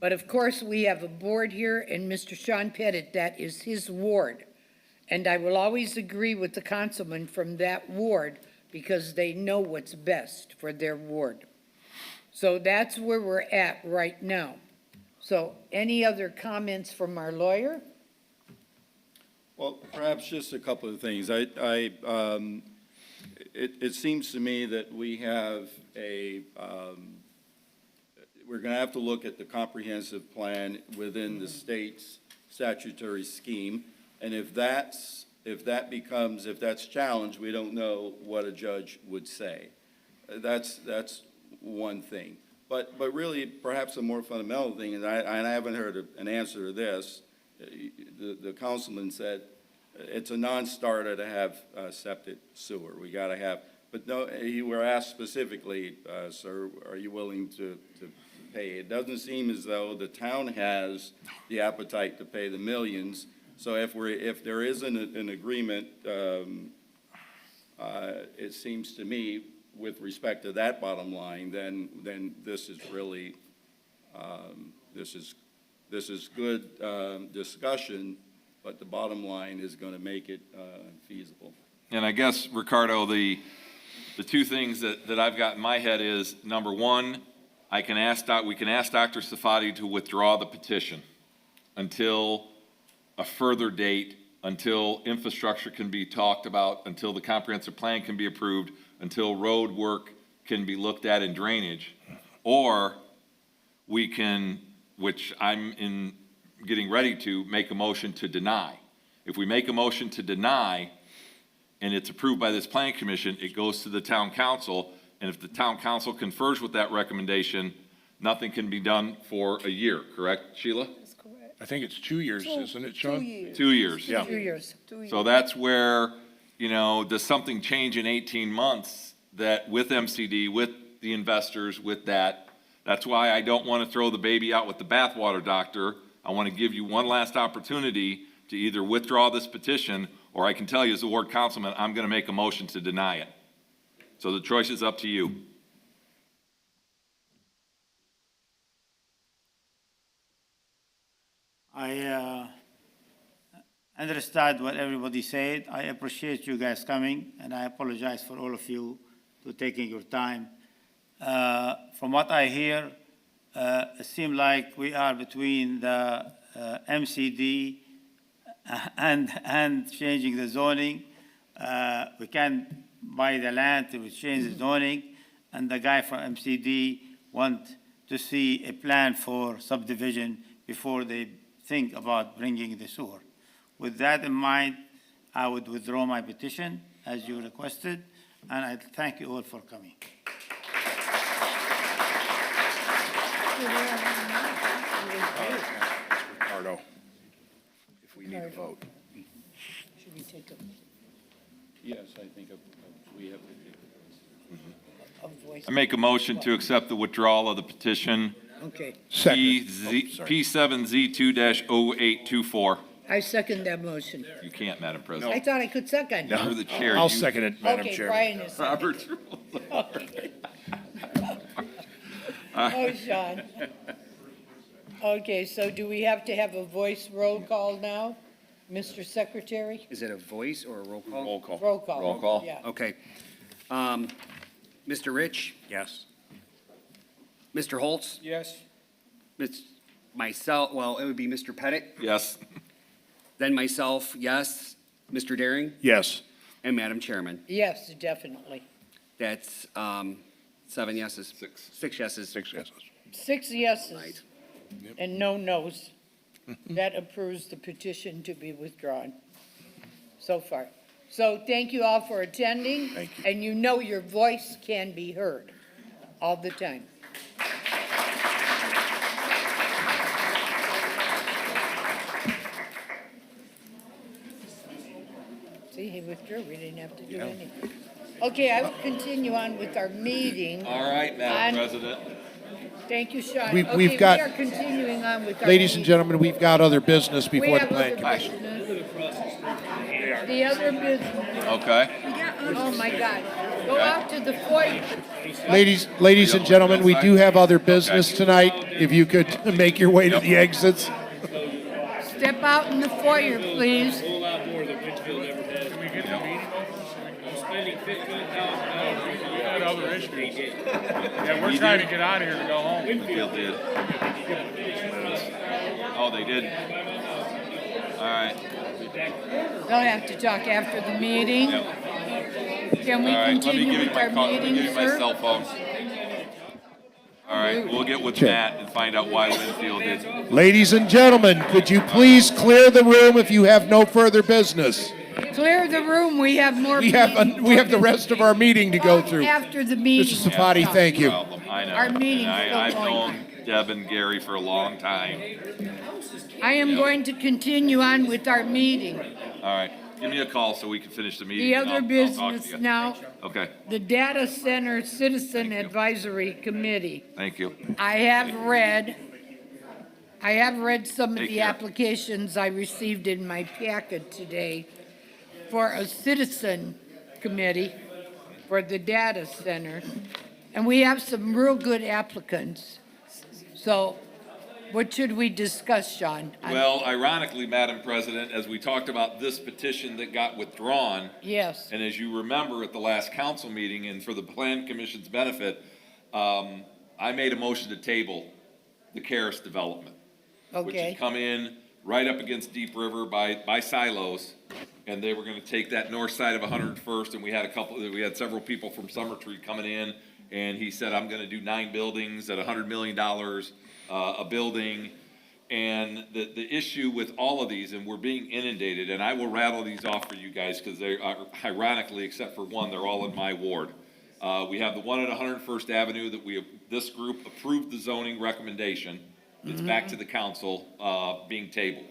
But of course, we have a board here, and Mr. Sean Pettit, that is his ward. And I will always agree with the councilman from that ward because they know what's best for their ward. So that's where we're at right now. So any other comments from our lawyer? Well, perhaps just a couple of things. It seems to me that we have we're going to have to look at the comprehensive plan within the state's statutory scheme. And if that's challenged, we don't know what a judge would say. That's one thing. But really, perhaps a more fundamental thing, and I haven't heard an answer to this. The councilman said it's a non-starter to have septic sewer. We got to have, but no, you were asked specifically, sir, are you willing to pay? It doesn't seem as though the town has the appetite to pay the millions. So if there isn't an agreement, it seems to me, with respect to that bottom line, then this is really this is good discussion, but the bottom line is going to make it feasible. And I guess, Ricardo, the two things that I've got in my head is, number one, we can ask Dr. Safadi to withdraw the petition until a further date, until infrastructure can be talked about, until the comprehensive plan can be approved, until road work can be looked at in drainage. Or we can, which I'm getting ready to, make a motion to deny. If we make a motion to deny and it's approved by this planning commission, it goes to the town council. And if the town council confers with that recommendation, nothing can be done for a year, correct, Sheila? I think it's 2 years, isn't it, Sean? 2 years. 2 years. Yeah. 2 years. So that's where, does something change in 18 months that with MCD, with the investors, with that? That's why I don't want to throw the baby out with the bathwater, Doctor. I want to give you one last opportunity to either withdraw this petition, or I can tell you as a ward councilman, I'm going to make a motion to deny it. So the choice is up to you. I understand what everybody said. I appreciate you guys coming, and I apologize for all of you for taking your time. From what I hear, it seems like we are between the MCD and changing the zoning. We can buy the land, we change the zoning, and the guy from MCD want to see a plan for subdivision before they think about bringing the sewer. With that in mind, I would withdraw my petition as you requested, and I thank you all for coming. Ricardo, if we need a vote. Should we take Yes, I think we have to take a voice? I make a motion to accept the withdrawal of the petition. Okay. P7Z2-0824. I second that motion. You can't, Madam I President. thought I could second. You're the chair. I'll second it, Madam Okay, Chair. Brian is second. Robert's Okay. Oh, Sean. Okay, so do we have to have a voice roll call now, Mr. Secretary? Is it a voice or a roll call? Roll call. Roll call. Roll call. Yeah. Okay. Mr. Rich? Yes. Mr. Holtz? Yes? Myself, well, it would be Mr. Pettit. Yes. Then myself, yes. Mr. Daring? Yes. And Madam Chairman. Yes, definitely. That's 7 yeses. 6 yeses. 6 yeses. 6 yeses Right. and no nos. That approves the petition to be withdrawn so far. So thank you all for attending. Thank you. And you know your voice can be heard all the time. See, he withdrew. We didn't have to do anything. Okay, I will continue on with our meeting. All right, Madam on- President. Thank you, Sean. We've Okay, got- we are continuing on with our Ladies and meeting. gentlemen, we've got other business We before the have plan other commission. business. The other business. Okay. Oh, my God. Go out to the foyer. Ladies and gentlemen, we do have other business tonight. If you could make your way to the exits. Step out in the foyer, please. A whole lot more than Winfield ever did. Can we get the meeting over? Spending $15,000. We had other issues. Yeah, we're trying to get out of here to go home. Winfield did. Oh, they did? All right. They'll have to talk after the meeting. Can we All right, let me continue give you with my our call, let me meeting, give you my sir? cell phone. All right, we'll get with Sure. Matt and find out why Winfield did. Ladies and gentlemen, could you please clear the room if you have no further business? Clear the room. We have more. We have the rest of our meeting to go through. After the meeting. Mr. Safadi, thank you. Problem, I know. Our meeting's And still I've going known on. Deb and Gary for a long time. I am going to continue on with our meeting. All right, give me a call so we can finish the meeting. The and other I'll talk to business you. now, Okay, the Data Center Citizen Advisory Committee. thank you. I have read some of Take the care. applications I received in my packet today for a citizen committee for the data center. And we have some real good applicants. So what should we discuss, Sean? Well, ironically, Madam President, as we talked about this petition that got withdrawn, Yes, and as you remember at the last council meeting, and for the Plan Commission's benefit, I made a motion to table the Karis development, which okay. had come in right up against Deep River by silos, and they were gonna take that north side of 101st, and we had several people from Summertree coming in, and he said, I'm gonna do 9 buildings at $100 million a building. And the issue with all of these, and we're being inundated, and I will rattle these off for you guys, because they are, ironically, except for one, they're all in my ward. We have the one at 101st Avenue that this group approved the zoning recommendation. It's back to the council, being tabled.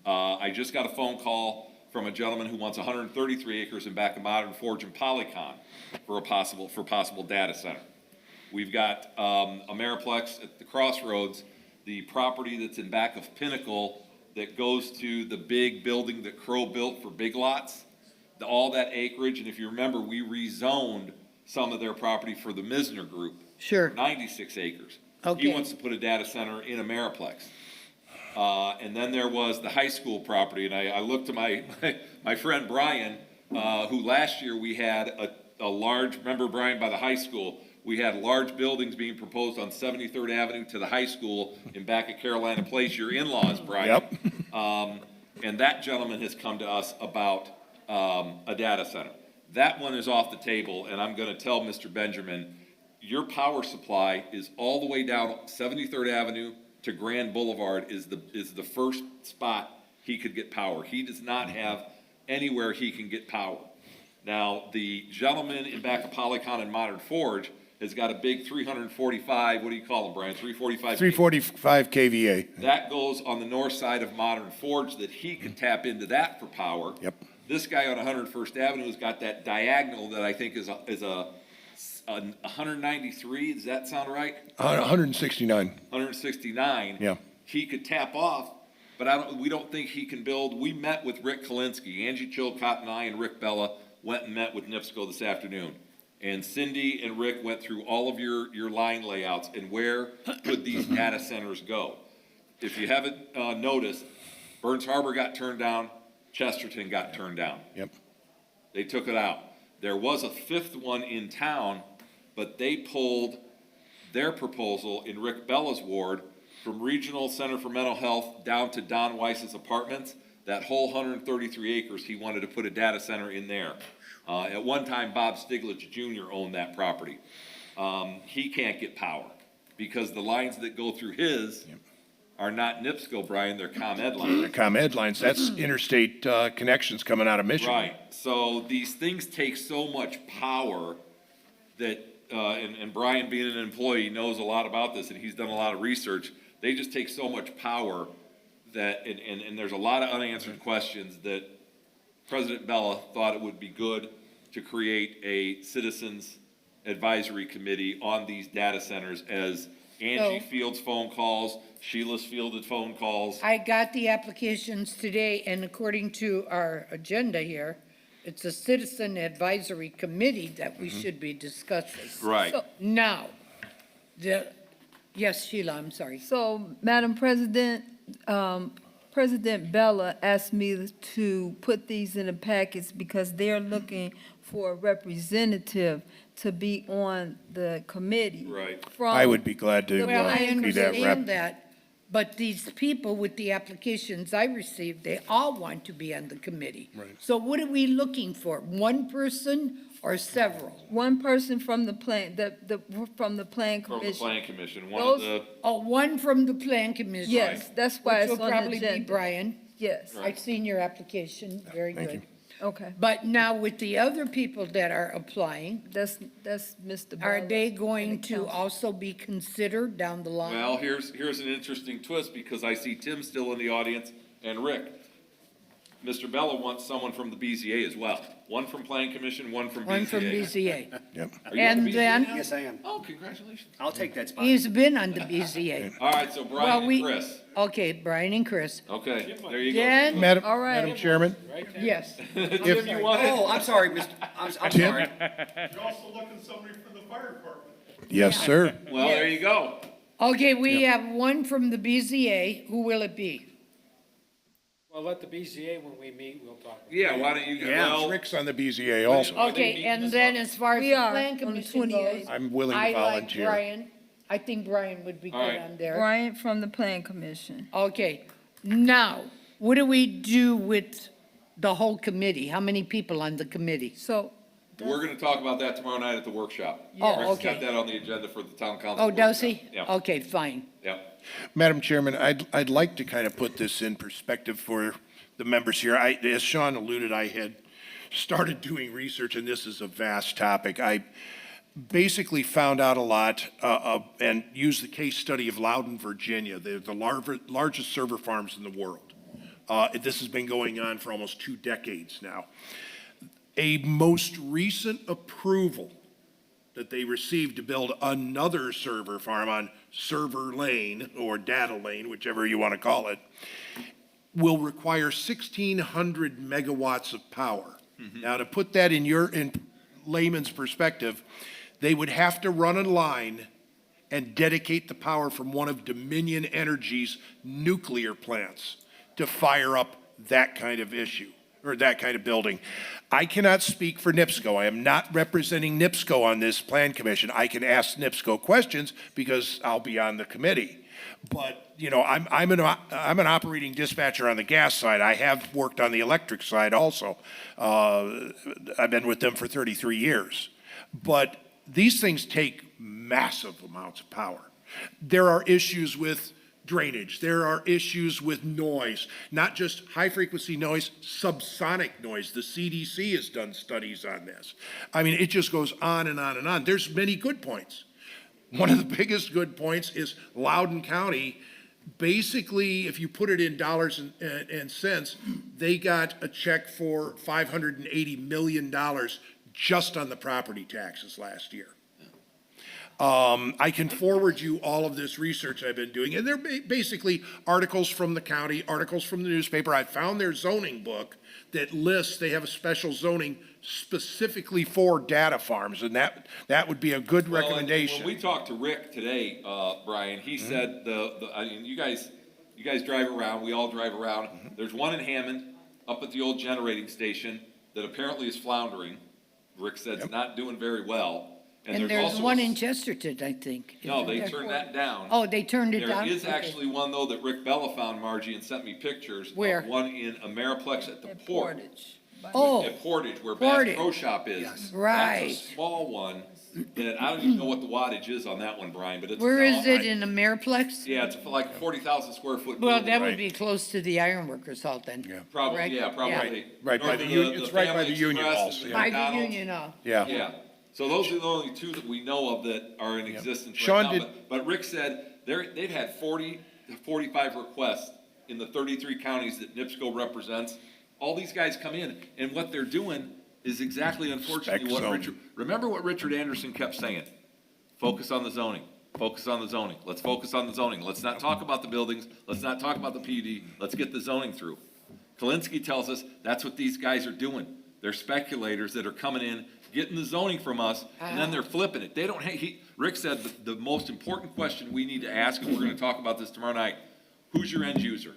I just got a phone call from a gentleman who wants 133 acres in back of Modern Forge and Polycon for possible data center. We've got a Merrillville at the crossroads, the property that's in back of Pinnacle that goes to the big building that Crow built for Big Lots, all that acreage, and if you remember, we rezoned some of their property for the Misner Group. Sure. 96 acres. Okay. He wants to put a data center in a Merrillville. And then there was the high school property, and I looked to my friend Brian, who last year we had a large, remember Brian, by the high school, we had large buildings being proposed on 73rd Avenue to the high school in back of Carolina Place, your in-laws, Brian. Yep. And that gentleman has come to us about a data center. That one is off the table, and I'm gonna tell Mr. Benjamin, your power supply is all the way down 73rd Avenue to Grand Boulevard is the first spot he could get power. He does not have anywhere he can get power. Now, the gentleman in back of Polycon and Modern Forge has got a big 345, what do you call them, Brian? 345? 345 KVA. That goes on the north side of Modern Forge that he could tap into that for power. Yep. This guy on 101st Avenue has got that diagonal that I think is a 193, does that sound right? 169. 169. Yeah. He could tap off, but we don't think he can build. We met with Rick Kalinsky, Angie Chilcott and I and Rick Bella went and met with NIPSCO this afternoon. And Cindy and Rick went through all of your line layouts and where could these data centers go. If you haven't noticed, Burns Harbor got turned down, Chesterton got turned down. Yep. They took it out. There was a 5th one in town, but they pulled their proposal in Rick Bella's ward from Regional Center for Mental Health down to Don Weiss's apartments. That whole 133 acres, he wanted to put a data center in there. At one time, Bob Stiglitz Jr. owned that property. He can't get power because the lines that go through his are not NIPSCO, Brian, they're ComEd lines. The ComEd lines, that's interstate connections coming out of Michigan. Right, so these things take so much power that, and Brian being an employee knows a lot about this, and he's done a lot of research. They just take so much power that, and there's a lot of unanswered questions that President Bella thought it would be good to create a citizens advisory committee on these data centers, as Angie fields phone calls, Sheila's fielded phone calls. I got the applications today, and according to our agenda here, it's a citizen advisory committee that we should be discussing. Right. Now, yes, Sheila, I'm sorry. So, Madam President, President Bella asked me to put these in a package because they're looking for a representative to be on the committee. Right. I would be glad to Well, I be that rep. understand that, but these people with the applications I received, they all want to be on the committee. Right. So what are we looking for? One person or several? One person from the plan, from the plan From the commission. Plan Commission, one of the, Oh, one from the plan commission? Yes, that's why Which it's will on the probably be agenda. Brian. Yes, I've seen your application, very Thank good. okay. But now with the other people that are applying, That's Mr. are Bella they and going the to council. also be considered down the line? well, here's an interesting twist, because I see Tim still in the audience, and Rick. Mr. Bella wants someone from the BZA as well. One from Plan Commission, one from BZA. One from BZA. Yep. Are you on And the BZA then- now? Yes, I am. Oh, congratulations. I'll take that spot. He's been on the BZA. All right, so Well, Brian we- and Chris. Okay, Brian and Chris. Okay, there you go. Then, Madam, All right. Madam Chairman, yes. Tim, you want it? Oh, I'm sorry, I'm Tim? sorry. You're also looking somebody for the fire department. yes, sir. Well, there you go. Okay, we have one from the BZA. Who will it be? Well, let the BZA, when we meet, we'll talk. Yeah, why don't you, Yeah. well, Rick's on the BZA also. Okay, and then as far as We the are plan on the commission 28th. goes, I'm willing to I like volunteer. Brian. I think Brian would be All good right. on there. Bryant from the plan commission. Okay, now, what do we do with the whole committee? How many people on the committee? So, we're gonna talk about that tomorrow night at the workshop. Oh, Rick's okay. got that on the agenda for the town council. Oh, does workshop. he? Yeah, Okay, fine. yeah. Madam Chairman, I'd like to kind of put this in perspective for the members here. As Sean alluded, I had started doing research, and this is a vast topic. I basically found out a lot and used the case study of Loudon, Virginia. They're the largest server farms in the world. This has been going on for almost 2 decades now. A most recent approval that they received to build another server farm on server lane or data lane, whichever you want to call it, will require 1,600 megawatts of power. Now, to put that in layman's perspective, they would have to run a line and dedicate the power from one of Dominion Energy's nuclear plants to fire up that kind of issue, or that kind of building. I cannot speak for NIPSCO. I am not representing NIPSCO on this plan commission. I can ask NIPSCO questions because I'll be on the committee. But, you know, I'm an operating dispatcher on the gas side. I have worked on the electric side also. I've been with them for 33 years. But these things take massive amounts of power. There are issues with drainage. There are issues with noise, not just high-frequency noise, subsonic noise. The CDC has done studies on this. I mean, it just goes on and on and on. There's many good points. One of the biggest good points is Loudoun County. Basically, if you put it in dollars and cents, they got a check for $580 million just on the property taxes last year. I can forward you all of this research I've been doing, and they're basically articles from the county, articles from the newspaper. I found their zoning book that lists, they have a special zoning specifically for data farms, and that would be a good Well, and recommendation. when we talked to Rick today, Brian, he said I mean, you guys drive around, we all drive around. There's one in Hammond, up at the old generating station, that apparently is floundering. Rick said it's not doing very well. And there's also one a- in Chesterton, I think. No, Isn't they there? turned that down. Oh, they turned it down? There is Okay. actually one, though, that Rick Bella found, Margie, and sent me pictures. Where? Of one in Ameriplex at the port. Oh, At Portage, where Bass Portage. Pro Shop is. Right. That's a small one, And I don't even know what the wattage is on that one, Brian, but it's. Where is it, in the Merrillplex? Yeah, it's like a 40,000 square foot. Well, building. that would be close to the ironworkers hall then. Probably, correct? yeah, probably. Right, by North the of union, it's right by Family the union Express halls. and yeah. By the McDonald's. union hall. Yeah. Yeah, so those are the only two that we know of that are in existence Sean, right now. did- But Rick said they've had 40 to 45 requests in the 33 counties that NIPSCO represents. All these guys come in, and what they're doing is exactly, unfortunately, Spec what zone. Richard, remember what Richard Anderson kept saying? Focus on the zoning, focus on the zoning, let's focus on the zoning, let's not talk about the buildings, let's not talk about the PUD, let's get the zoning through. Kalinsky tells us that's what these guys are doing. They're speculators that are coming in, getting the zoning from us, and then they're flipping it. They don't, Rick said the most important question we need to ask, and we're gonna talk about this tomorrow night, who's your end user?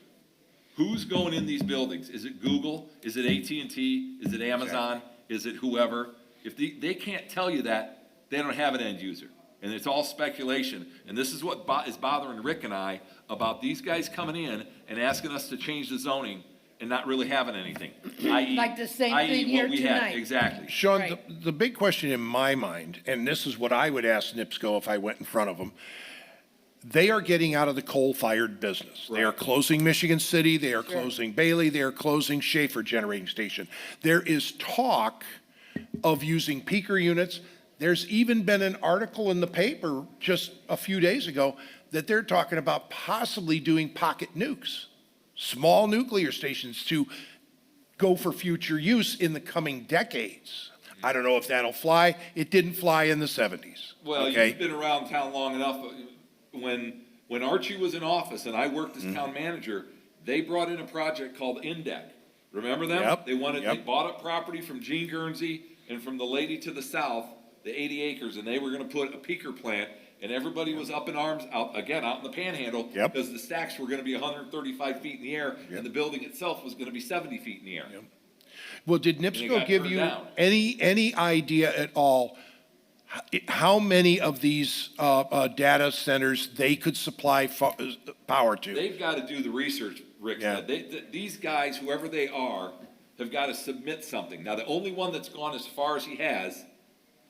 Who's going in these buildings? Is it Google? Is it AT&T? Is it Amazon? Is it whoever? If they can't tell you that, they don't have an end user. And it's all speculation. And this is what is bothering Rick and I about these guys coming in and asking us to change the zoning and not really having anything. i.e. Like the same i.e. thing what here we had. tonight. Exactly. Sean, Right. the big question in my mind, and this is what I would ask NIPSCO if I went in front of them, they are getting out of the coal-fired business. They are closing Michigan City, they are closing Bailey, they are closing Schaefer Generating Station. There is talk of using peaker units. There's even been an article in the paper just a few days ago that they're talking about possibly doing pocket nukes, small nuclear stations to go for future use in the coming decades. I don't know if that'll fly. It didn't fly in the 70s. Well, okay? you've been around town long enough. When Archie was in office and I worked Mm-hmm. as town manager, they brought in a project called INDEC. Remember them? Yep, They yep. bought up property from Gene Guernsey and from the lady to the south, the 80 acres, and they were gonna put a peaker plant, and everybody was up in arms, out in the panhandle. Yep. Because the stacks were gonna be 135 feet in the air, and the building itself was gonna be 70 feet in the air. Well, did they NIPSCO got give turned you down. any idea at all how many of these data centers they could supply power to? They've got to do the research, Rick said. These guys, whoever they are, have got to submit something. Now, the only one that's gone as far as he has,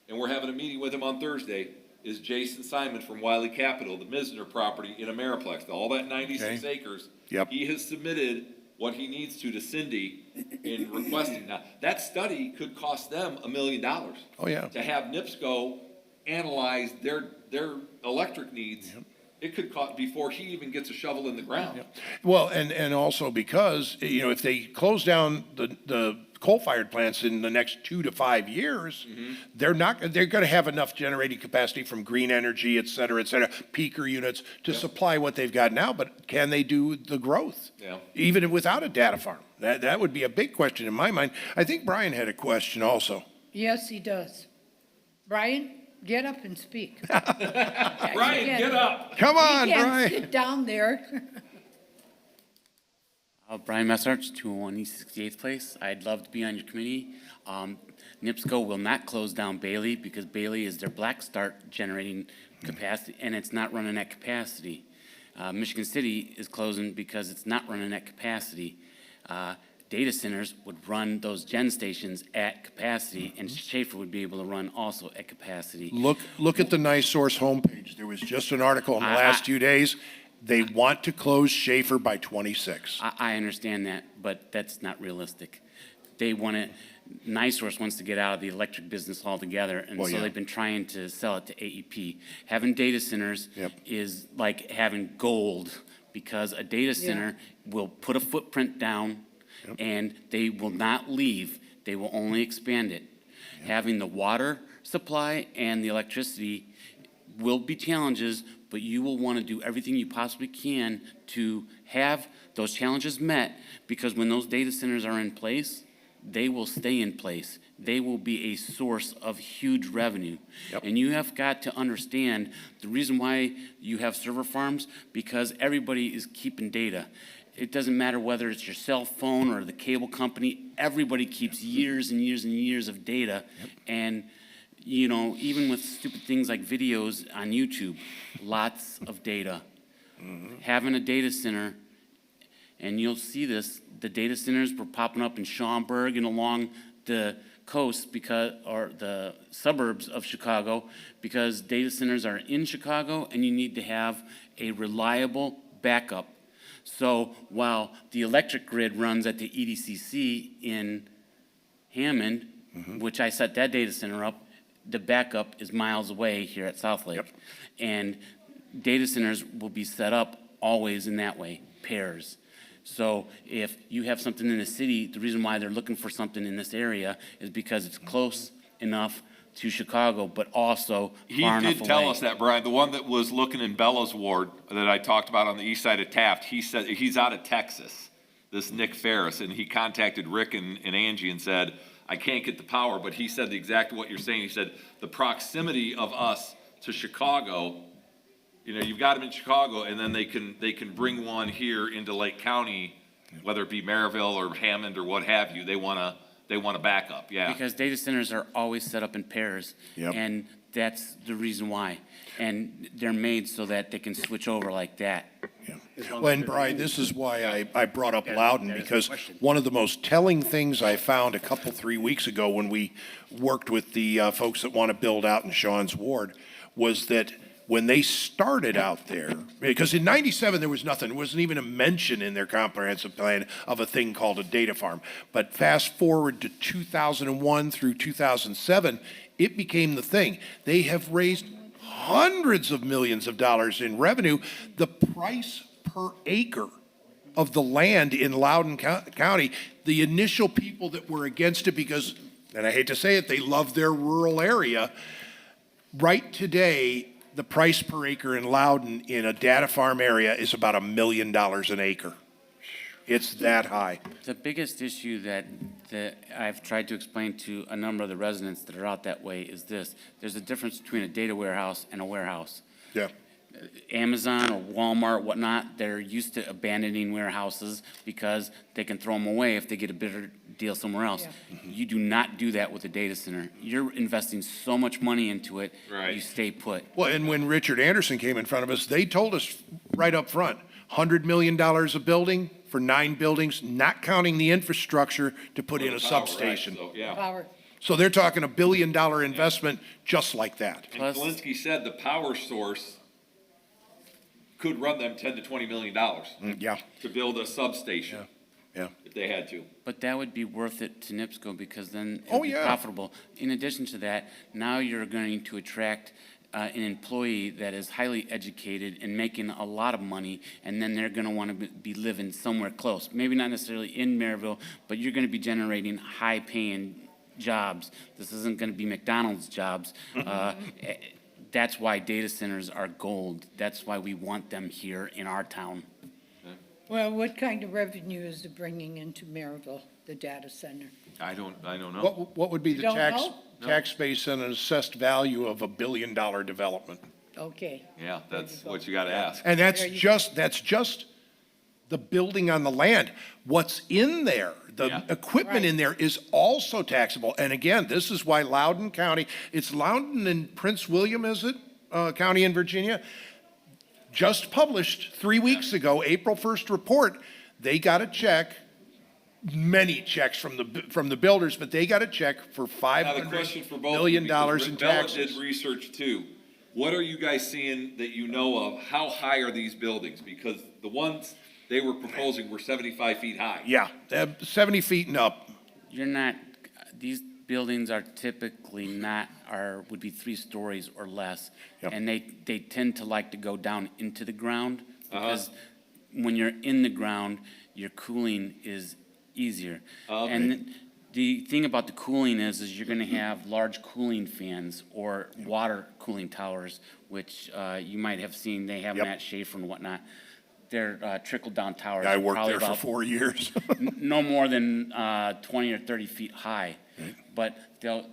and we're having a meeting with him on Thursday, is Jason Simon from Wiley Capital, the Misner property in Ameriplex, all that 96 acres. Yep. He has submitted what he needs to Cindy in requesting. Now, that study could cost them $1 million. Oh, yeah. To have NIPSCO analyze their electric needs. It could cost, before he even gets a shovel in the ground. Well, and also because, if they close down the coal-fired plants in the next 2 to 5 years, they're gonna have enough generating capacity from green energy, et cetera, peaker units to supply what they've got now, but can they do the growth? Yeah. Even without a data farm? That would be a big question in my mind. I think Brian had a question also. Yes, he does. Brian, get up and speak. Brian, get up. Come on, You can't Brian. sit down there. Brian Messarch, 201 East 68th Place. I'd love to be on your committee. NIPSCO will not close down Bailey because Bailey is their black start generating capacity, and it's not running at capacity. Michigan City is closing because it's not running at capacity. Data centers would run those gen stations at capacity, and Schaefer would be able to run also at capacity. Look at the NiSource homepage. There was just an article in the last 2 days. They want to close Schaefer by 26. I understand that, but that's not realistic. They want to, NiSource wants to get out of the electric business altogether, and Well, so yeah. they've been trying to sell it to AEP. Having data centers is like having gold, because a data center will put a footprint down, and they will not leave. They will only expand it. Having the water supply and the electricity will be challenges, but you will want to do everything you possibly can to have those challenges met, because when those data centers are in place, they will stay in place. They will be a source of huge revenue. And you have got to understand the reason why you have server farms, because everybody is keeping data. It doesn't matter whether it's your cell phone or the cable company, everybody keeps years and years and years of data. And even with stupid things like videos on YouTube, lots of data. Having a data center, and you'll see this, the data centers were popping up in Schaumburg and along the coast or the suburbs of Chicago, because data centers are in Chicago and you need to have a reliable backup. So while the electric grid runs at the EDCC in Hammond, which I set that data center up, the backup is miles away here at South Lake. And data centers will be set up always in that way, pairs. So if you have something in the city, the reason why they're looking for something in this area is because it's close enough to Chicago, but also He far enough did tell away. us that, Brian. The one that was looking in Bella's ward that I talked about on the east side of Taft, he said he's out of Texas, this Nick Ferris, and he contacted Rick and Angie and said, I can't get the power, but he said exactly what you're saying. He said the proximity of us to Chicago, you know, you've got them in Chicago, and then they can bring one here into Lake County, whether it be Merrillville or Hammond or what have you. They want to back up, yeah. Because data centers are always set up in pairs. Yep. And that's the reason why. And they're made so that they can switch over like that. Well, and Brian, this is why I brought up Loudon, because one of the most telling things I found 3 weeks ago when we worked with the folks that want to build out in Sean's ward was that when they started out there, because in 97 there was nothing, there wasn't even a mention in their comprehensive plan of a thing called a data farm. But fast forward to 2001 through 2007, it became the thing. They have raised hundreds of millions of dollars in revenue. The price per acre of the land in Loudoun County, the initial people that were against it because, and I hate to say it, they love their rural area. Right today, the price per acre in Loudoun in a data farm area is about $1 million an acre. It's that high. The biggest issue that I've tried to explain to a number of the residents that are out that way is this. There's a difference between a data warehouse and a warehouse. Yeah. Amazon or Walmart, whatnot, they're used to abandoning warehouses because they can throw them away if they get a better deal somewhere else. You do not do that with a data center. You're investing so much money into it, you stay put. Well, and when Richard Anderson came in front of us, they told us right up front, $100 million a building for 9 buildings, not counting the infrastructure to put in a substation. So, yeah. Power. So they're talking $1 billion investment just like that. And Kalinsky said the power source could run them $10 to $20 million Yeah. to build a substation. Yeah. If they had to. But that would be worth it to NIPSCO because then Oh, it'd be yeah. profitable. In addition to that, now you're going to attract an employee that is highly educated and making a lot of money, and then they're going to want to be living somewhere close. Maybe not necessarily in Merrillville, but you're going to be generating high-paying jobs. This isn't going to be McDonald's jobs. That's why data centers are gold. That's why we want them here in our town. Well, what kind of revenue is it bringing into Merrillville, the data center? I don't know. What would be You the don't tax know? base and an assessed value of $1 billion development? Okay. Yeah, that's what you got to ask. And that's There you just the building on the land. What's in there, the equipment in there is also taxable. And again, this is why Loudoun County, it's Loudoun and Prince William, is it, county in Virginia? Just published 3 weeks ago, April 1st report, they got a check, many checks from the builders, but they got a check for Now, the question for $500 both million because in Bella taxes. did research too. What are you guys seeing that you know of? How high are these buildings? Because the ones they were proposing were 75 feet high. Yeah, 70 feet and up. You're not, these buildings are typically not, would be 3 stories or less. Yep. And they tend to like to go down into the ground because when you're in the ground, your cooling is easier. And the thing about the cooling is you're gonna have large cooling fans or water cooling towers, which you might have seen, they have them at Schaefer and whatnot. They're trickle-down towers. I worked probably there for about 4 years. no more than 20 or 30 feet high, but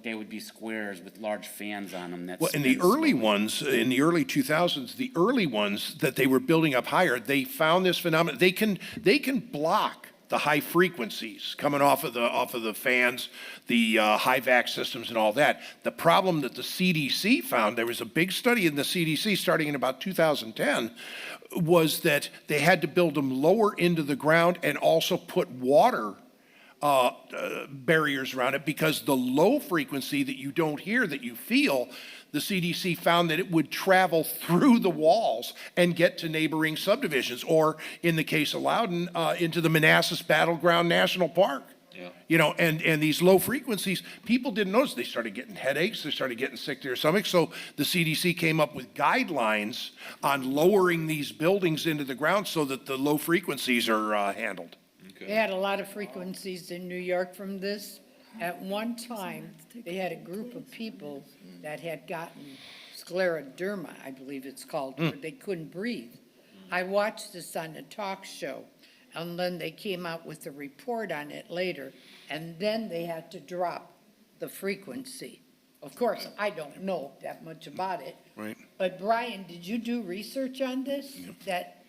they would be squares with large fans on them. Well, in the early ones, in the early 2000s, the early ones that they were building up higher, they found this phenomenon. They can block the high frequencies coming off of the fans, the high vac systems and all that. The problem that the CDC found, there was a big study in the CDC starting in about 2010, was that they had to build them lower into the ground and also put water barriers around it, because the low frequency that you don't hear, that you feel, the CDC found that it would travel through the walls and get to neighboring subdivisions, or in the case of Loudon, into the Manassas Battleground National Park. You know, and these low frequencies, people didn't notice. They started getting headaches, they started getting sick to their stomachs. So the CDC came up with guidelines on lowering these buildings into the ground so that the low frequencies are handled. They had a lot of frequencies in New York from this. At one time, they had a group of people that had gotten scleroderma, I believe it's called, where they couldn't breathe. I watched this on a talk show, and then they came out with a report on it later, and then they had to drop the frequency. Of course, I don't know that much about it. Right. But Brian, did you do research on this? That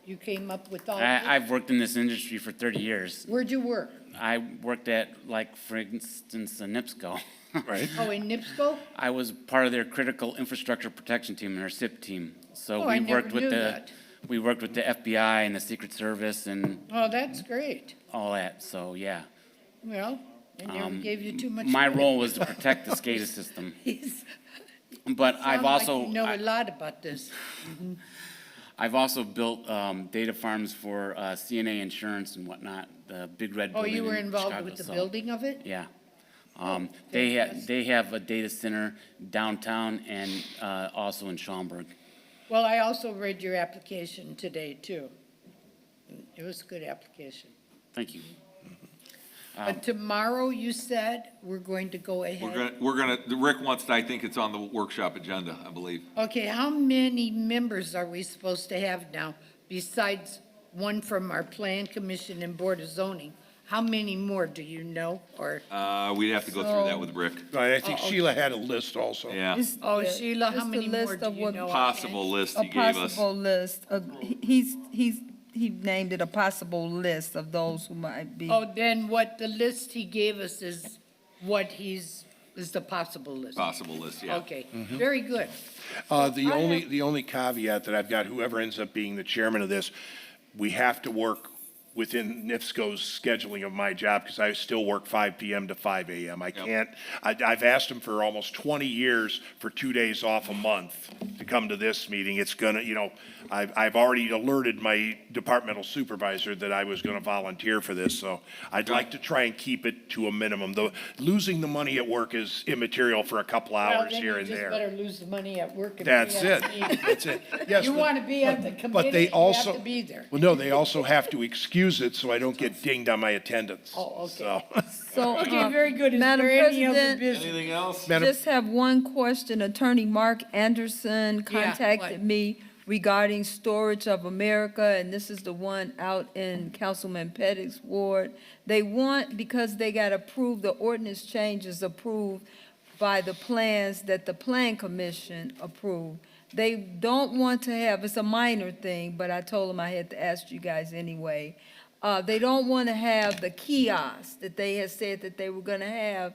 you came up with all this? I've worked in this industry for 30 years. Where'd you work? I worked at, like, for instance, NIPSCO. Right. Oh, in NIPSCO? I was part of their critical infrastructure protection team, their SIP team. So Oh, I we never worked with knew the, that. we worked with the FBI and the Secret Service and Oh, that's great. all that, so, yeah. Well, I never gave you too much. My credit. role was to protect the SCADA system. He's- But I've sound like also, you know a lot about this. I've also built data farms for CNA Insurance and whatnot, the big red Oh, building you were in involved Chicago, with the so, building of it? Yeah. They have a data center downtown and also in Schaumburg. Well, I also read your application today, too. It was a good application. Thank you. But tomorrow, you said, we're going to go ahead. Rick wants to, I think it's on the workshop agenda, I believe. Okay, how many members are we supposed to have now, besides one from our Plan Commission and Board of Zoning? How many more, do you know, or? We'd have to go through that with Rick. Right, I think Oh, okay. Sheila had a list also. Yeah, Oh, Sheila, how Just a many more list do of you what- know? possible list A he gave us. possible list of, he named it a possible list of those who might be. Oh, then what the list he gave us is is the possible list? Possible list, yeah. Okay, very good. The only caveat that I've got, whoever ends up being the chairman of this, we have to work within NIPSCO's scheduling of my job, because I still work 5 PM to 5 AM. I can't, I've asked him for almost 20 years for 2 days off a month to come to this meeting. It's gonna, you know, I've already alerted my departmental supervisor that I was gonna volunteer for this, so I'd like to try and keep it to a minimum. Though losing the money at work is immaterial for a couple hours here and Well, then you there. just better lose the money at work and be That's at it. the meeting. That's it. Yes, You want to be at the but committee, they you also, have to be there. well, no, they also have to excuse it so I don't get dinged on my attendance. Oh, okay. So, So, Okay, very good. Is Madam there any other President, business? Anything else? Madam- just have one question. Attorney Mark Anderson what? contacted me regarding Storage of America, and this is the one out in Councilman Pettig's ward. They want, because they got approved, the ordinance changes approved by the plans that the Plan Commission approved. They don't want to have, it's a minor thing, but I told them I had to ask you guys anyway. They don't want to have the kiosks that they had said that they were gonna have.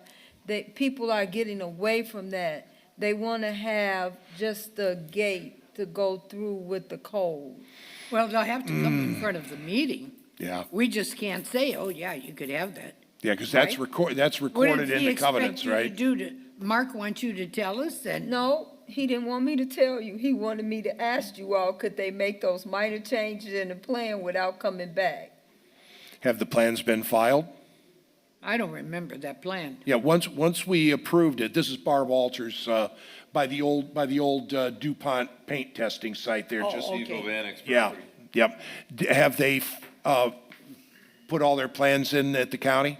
People are getting away from that. They want to have just the gate to go through with the code. Well, they'll have to come in front of the meeting. yeah, We just can't say, oh, yeah, you could have that. yeah, because that's Right? that's What recorded did in he the expect covenants, you to right? do to, Mark wants you to tell us and? No, he didn't want me to tell you. He wanted me to ask you all, could they make those minor changes in the plan without coming back? Have the plans been filed? I don't remember that plan. Yeah, once we approved it, this is Barb Walters, by the old DuPont paint testing site there, Oh, just. okay. Steve Ovanek's Yeah, property. yep. Have they, put all their plans in at the county?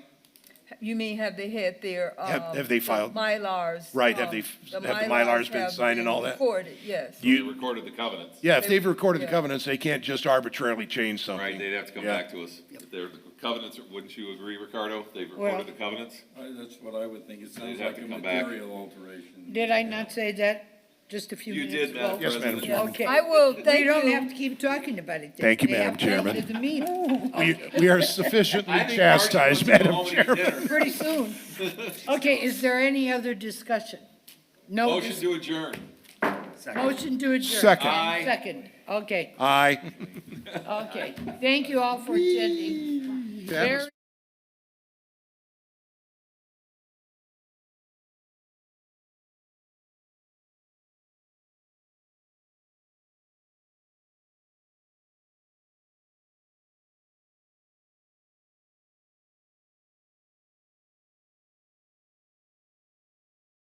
You mean, have they had their, Have they filed? the Mylars? Right, have the Mylars been have signed and all that? recorded, yes. We recorded the covenants. Yeah, if they've recorded the Yeah. covenants, they can't just arbitrarily change something. Right, they'd have to come Yeah. back to us. If they're the covenants, wouldn't you agree, Ricardo? They've Well- recorded the covenants? That's what I would think. It They'd sounds have like to a come back. material alteration. Did I not say that just a few You minutes did, ago? Madam Yes, Madam President. Chairman. Okay. I will, thank You don't you. have to keep talking about it. then. Thank you, They Madam have to come Chairman. to the meeting. We are sufficiently I think chastised, Mark's Madam home to eat Chairman. dinner. Pretty soon. Okay, is there any other discussion? No. Motion to adjourn. Motion to adjourn. Second. Aye. Second, okay, Aye. okay. Thank you all for attending. Very